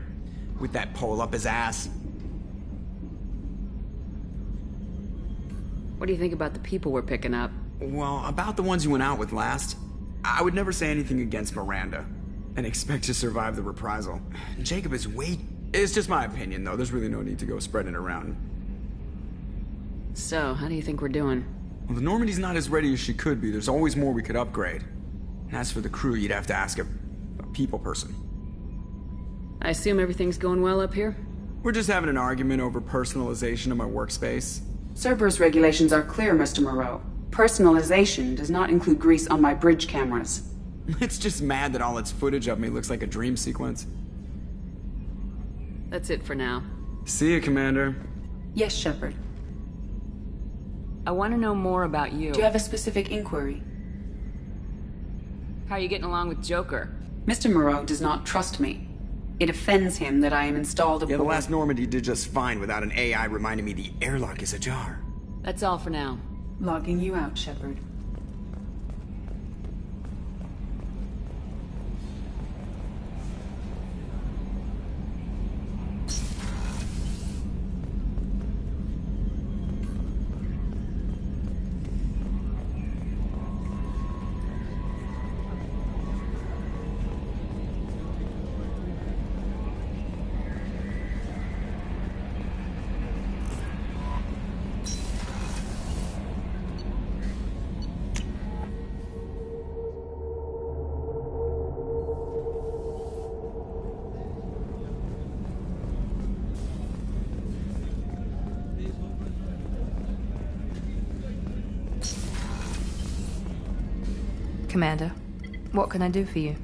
With that pole up his ass. What do you think about the people we're picking up? Well, about the ones you went out with last, I would never say anything against Miranda and expect to survive the reprisal. Jacob is way... It's just my opinion, though. There's really no need to go spreading it around. So, how do you think we're doing? Well, the Normandy's not as ready as she could be. There's always more we could upgrade. And as for the crew, you'd have to ask a people person. I assume everything's going well up here? We're just having an argument over personalization of my workspace. Cerberus regulations are clear, Mr. Moreau. Personalization does not include grease on my bridge cameras. It's just mad that all its footage of me looks like a dream sequence. That's it for now. See you, Commander. Yes, Shepard. I want to know more about you. Do you have a specific inquiry? How are you getting along with Joker? Mr. Moreau does not trust me. It offends him that I am installed aboard. Yeah, the last Normandy did just fine without an AI reminding me the airlock is ajar. That's all for now. Logging you out, Shepard. Commander, what can I do for you?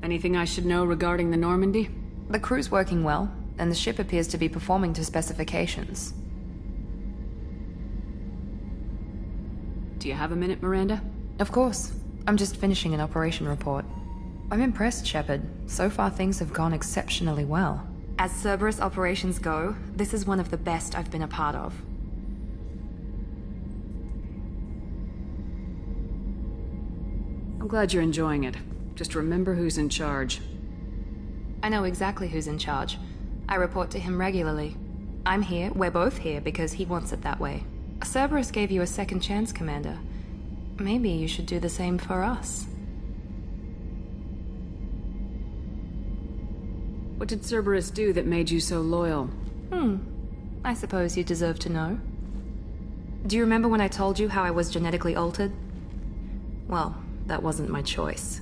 Anything I should know regarding the Normandy? The crew's working well, and the ship appears to be performing to specifications. Do you have a minute, Miranda? Of course. I'm just finishing an operation report. I'm impressed, Shepard. So far things have gone exceptionally well. As Cerberus operations go, this is one of the best I've been a part of. I'm glad you're enjoying it. Just remember who's in charge. I know exactly who's in charge. I report to him regularly. I'm here, we're both here, because he wants it that way. Cerberus gave you a second chance, Commander. Maybe you should do the same for us. What did Cerberus do that made you so loyal? I suppose you deserve to know. Do you remember when I told you how I was genetically altered? Well, that wasn't my choice.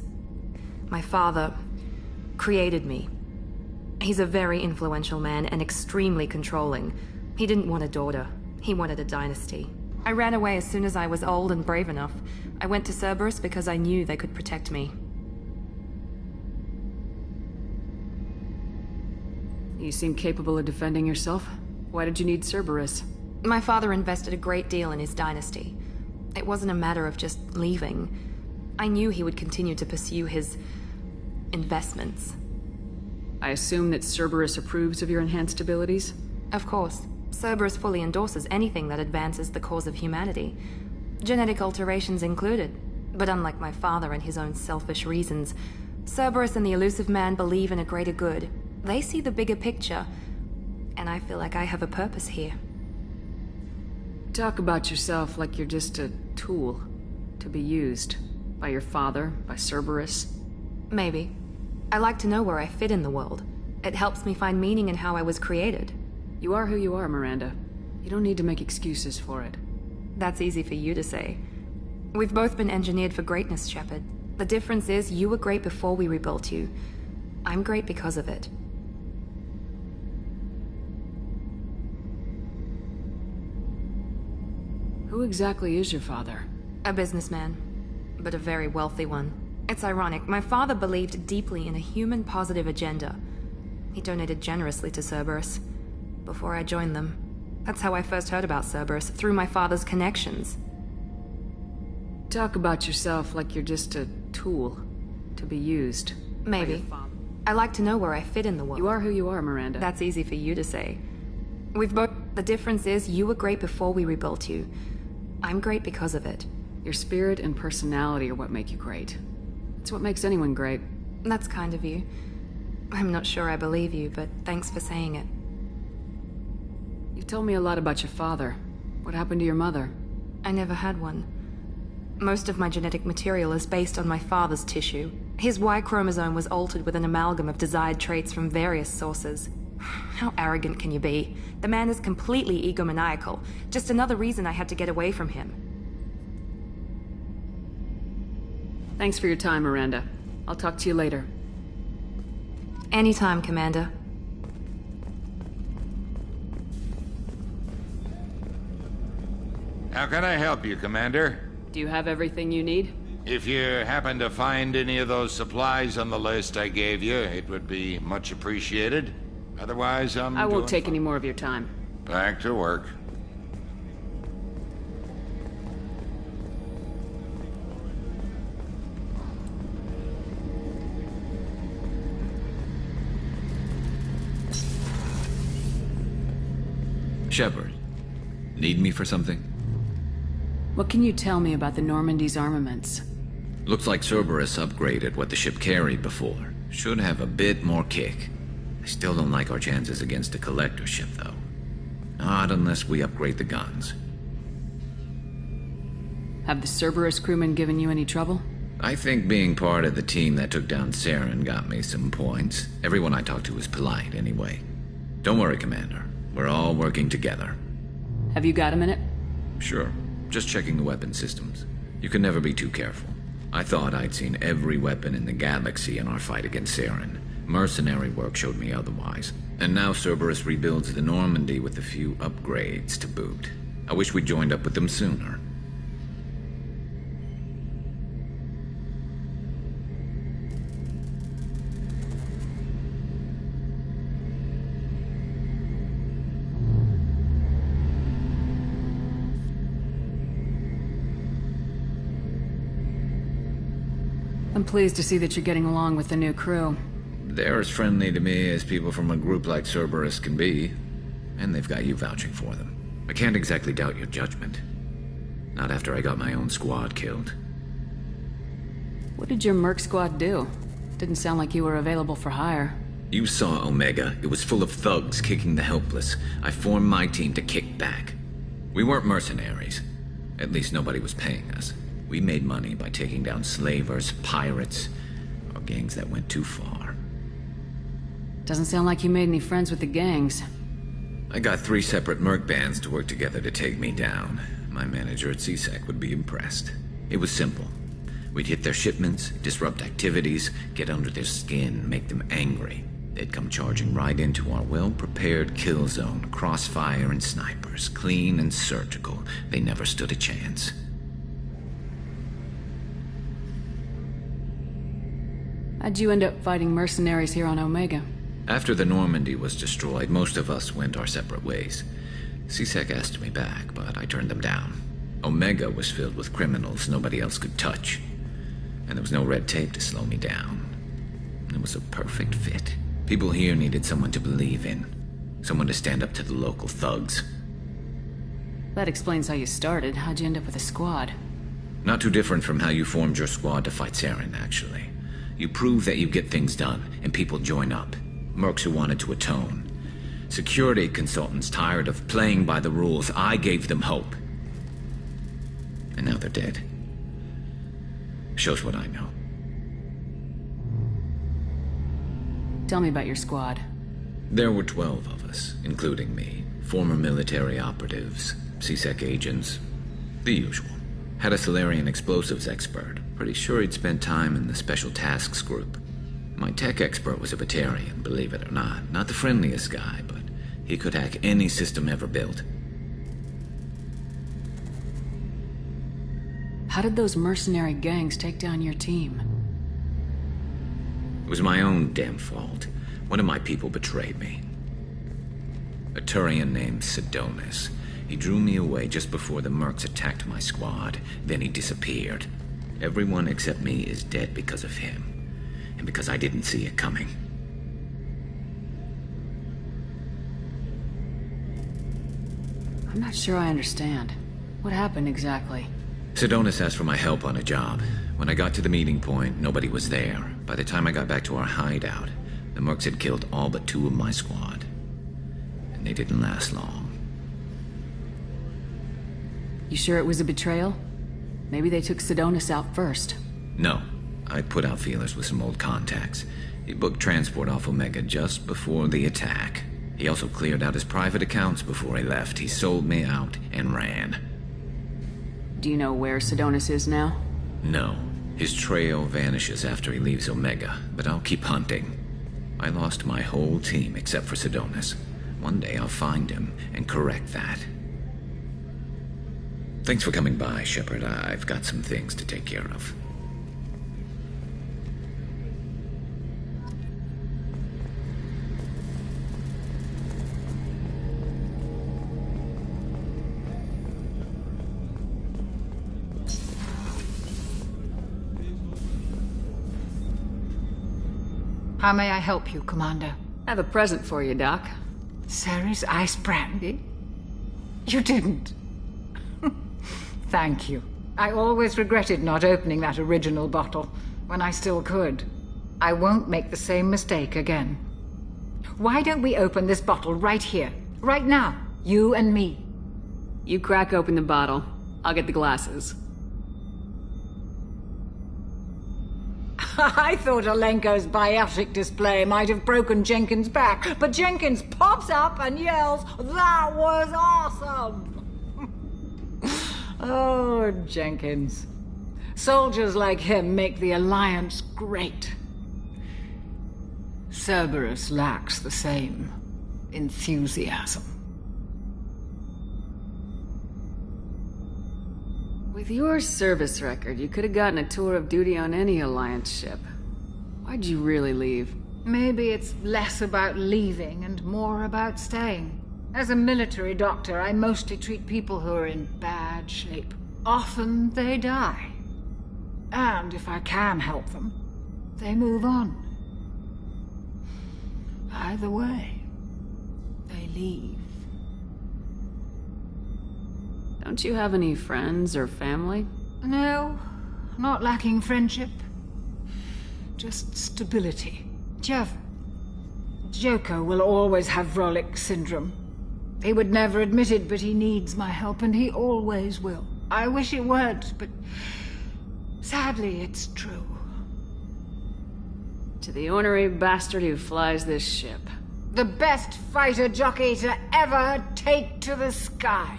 My father created me. He's a very influential man and extremely controlling. He didn't want a daughter. He wanted a dynasty. I ran away as soon as I was old and brave enough. I went to Cerberus because I knew they could protect me. You seem capable of defending yourself. Why did you need Cerberus? My father invested a great deal in his dynasty. It wasn't a matter of just leaving. I knew he would continue to pursue his investments. I assume that Cerberus approves of your enhanced abilities? Of course. Cerberus fully endorses anything that advances the cause of humanity. Genetic alterations included. But unlike my father and his own selfish reasons, Cerberus and the Elusive Man believe in a greater good. They see the bigger picture, and I feel like I have a purpose here. Talk about yourself like you're just a tool to be used. By your father, by Cerberus. Maybe. I like to know where I fit in the world. It helps me find meaning in how I was created. You are who you are, Miranda. You don't need to make excuses for it. That's easy for you to say. We've both been engineered for greatness, Shepard. The difference is you were great before we rebuilt you. I'm great because of it. Who Who exactly is your father? A businessman, but a very wealthy one. It's ironic, my father believed deeply in a human-positive agenda. He donated generously to Cerberus before I joined them. That's how I first heard about Cerberus, through my father's connections. Talk about yourself like you're just a tool to be used. Maybe. I like to know where I fit in the world. You are who you are, Miranda. That's easy for you to say. We've both... The difference is, you were great before we rebuilt you. I'm great because of it. Your spirit and personality are what make you great. It's what makes anyone great. That's kind of you. I'm not sure I believe you, but thanks for saying it. You told me a lot about your father. What happened to your mother? I never had one. Most of my genetic material is based on my father's tissue. His Y chromosome was altered with an amalgam of desired traits from various sources. How arrogant can you be? The man is completely egomaniacal. Just another reason I had to get away from him. Thanks for your time, Miranda. I'll talk to you later. Anytime, Commander. How can I help you, Commander? Do you have everything you need? If you happen to find any of those supplies on the list I gave you, it would be much appreciated. Otherwise, I won't take any more of your time. Back to work. Shepard, need me for something? What can you tell me about the Normandy's armaments? Looks like Cerberus upgraded what the ship carried before. Should have a bit more kick. I still don't like our chances against a collector ship, though. Not unless we upgrade the guns. Have the Cerberus crewmen given you any trouble? I think being part of the team that took down Saren got me some points. Everyone I talked to was polite, anyway. Don't worry, Commander. We're all working together. Have you got a minute? Sure. Just checking the weapon systems. You can never be too careful. I thought I'd seen every weapon in the galaxy in our fight against Saren. Mercenary work showed me otherwise. And now Cerberus rebuilds the Normandy with a few upgrades to boot. I wish we'd joined up with them sooner. I'm pleased to see that you're getting along with the new crew. They're as friendly to me as people from a group like Cerberus can be. And they've got you vouching for them. I can't exactly doubt your judgment. Not after I got my own squad killed. What did your merc squad do? Didn't sound like you were available for hire. You saw Omega. It was full of thugs kicking the helpless. I formed my team to kick back. We weren't mercenaries. At least nobody was paying us. We made money by taking down slavers, pirates, or gangs that went too far. Doesn't sound like you made any friends with the gangs. I got 3 separate merc bands to work together to take me down. My manager at CSEC would be impressed. It was simple. We'd hit their shipments, disrupt activities, get under their skin, make them angry. They'd come charging right into our well-prepared kill zone, crossfire and snipers, clean and surgical. They never stood a chance. How'd you end up fighting mercenaries here on Omega? After the Normandy was destroyed, most of us went our separate ways. CSEC asked me back, but I turned them down. Omega was filled with criminals nobody else could touch. And there was no red tape to slow me down. It was a perfect fit. People here needed someone to believe in. Someone to stand up to the local thugs. That explains how you started. How'd you end up with a squad? Not too different from how you formed your squad to fight Saren, actually. You prove that you get things done, and people join up. Mercs who wanted to atone. Security consultants tired of playing by the rules. I gave them hope. And now they're dead. Shows what I know. Tell me about your squad. There were 12 of us, including me. Former military operatives, CSEC agents, the usual. Had a Solarian explosives expert. Pretty sure he'd spent time in the Special Tasks Group. My tech expert was a Batarian, believe it or not. Not the friendliest guy, but he could hack any system ever built. How did those mercenary gangs take down your team? It was my own damn fault. One of my people betrayed me. A Turian named Sidonis. He drew me away just before the mercs attacked my squad. Then he disappeared. Everyone except me is dead because of him. And because I didn't see it coming. I'm not sure I understand. What happened exactly? Sidonis asked for my help on a job. When I got to the meeting point, nobody was there. By the time I got back to our hideout, the mercs had killed all but 2 of my squad. And they didn't last long. You sure it was a betrayal? Maybe they took Sidonis out first. No. I put out feelers with some old contacts. He booked transport off Omega just before the attack. He also cleared out his private accounts before he left. He sold me out and ran. Do you know where Sidonis is now? No. His trail vanishes after he leaves Omega, but I'll keep hunting. I lost my whole team except for Sidonis. One day I'll find him and correct that. Thanks for coming by, Shepard. I've got some things to take care of. How may I help you, Commander? I have a present for you, Doc. Ceres ice brandy? You didn't. Thank you. I always regretted not opening that original bottle when I still could. I won't make the same mistake again. Why don't we open this bottle right here, right now, you and me? You crack open the bottle. I'll get the glasses. I thought Alenko's biotic display might have broken Jenkins' back, but Jenkins pops up and yells, "That was awesome!" Oh, Jenkins. Soldiers like him make the Alliance great. Cerberus lacks the same enthusiasm. With your service record, you could have gotten a tour of duty on any Alliance ship. Why'd you really leave? Maybe it's less about leaving and more about staying. As a military doctor, I mostly treat people who are in bad shape. Often they die. And if I can help them, they move on. Either way, they leave. Don't you have any friends or family? No, not lacking friendship. Just stability. Jeff, Joko will always have Vrolic syndrome. He would never admit it, but he needs my help, and he always will. I wish it weren't, but sadly, it's true. To the ornery bastard who flies this ship. The best fighter jockey to ever take to the skies.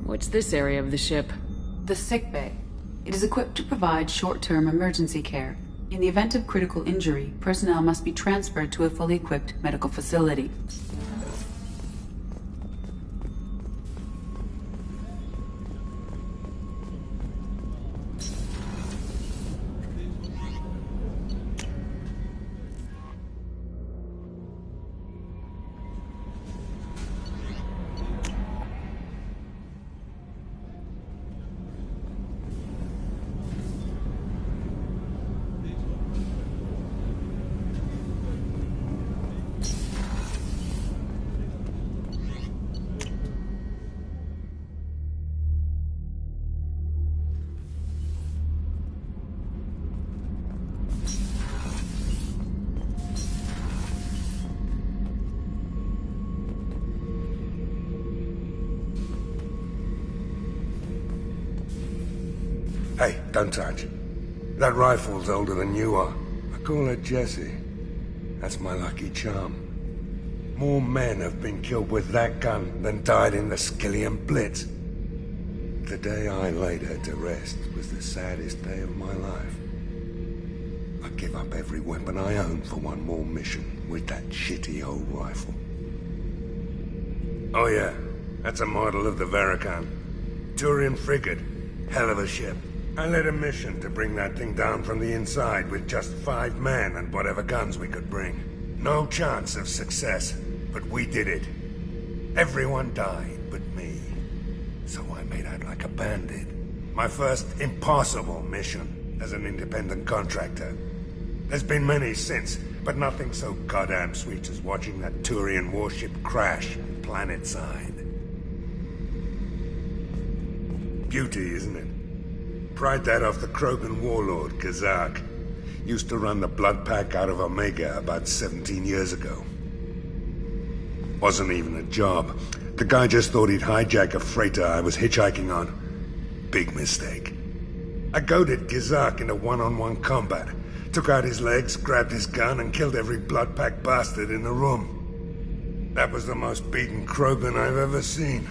What's this area of the ship? The sick bay. It is equipped to provide short-term emergency care. In the event of critical injury, personnel must be transferred to a fully equipped medical facility. Hey, don't touch. That rifle's older than you are. I call her Jessie. That's my lucky charm. More men have been killed with that gun than died in the Skillian Blitz. The day I laid her to rest was the saddest day of my life. I'd give up every weapon I own for one more mission with that shitty old rifle. Oh yeah, that's a model of the Veracon. Turian frigate. Hell of a ship. I led a mission to bring that thing down from the inside with just 5 men and whatever guns we could bring. No chance of success, but we did it. Everyone died but me. So I made out like a bandit. My first impossible mission as an independent contractor. There's been many since, but nothing so goddamn sweet as watching that Turian warship crash planetside. Beauty, isn't it? Pried that off the Krogan warlord, Kazak. Used to run the Blood Pack out of Omega about 17 years ago. Wasn't even a job. The guy just thought he'd hijack a freighter I was hitchhiking on. Big mistake. I goaded Kazak into one-on-one combat. Took out his legs, grabbed his gun, and killed every Blood Pack bastard in the room. That was the most beaten Krogan I've ever seen.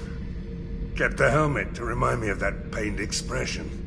Kept a helmet to remind me of that pained expression.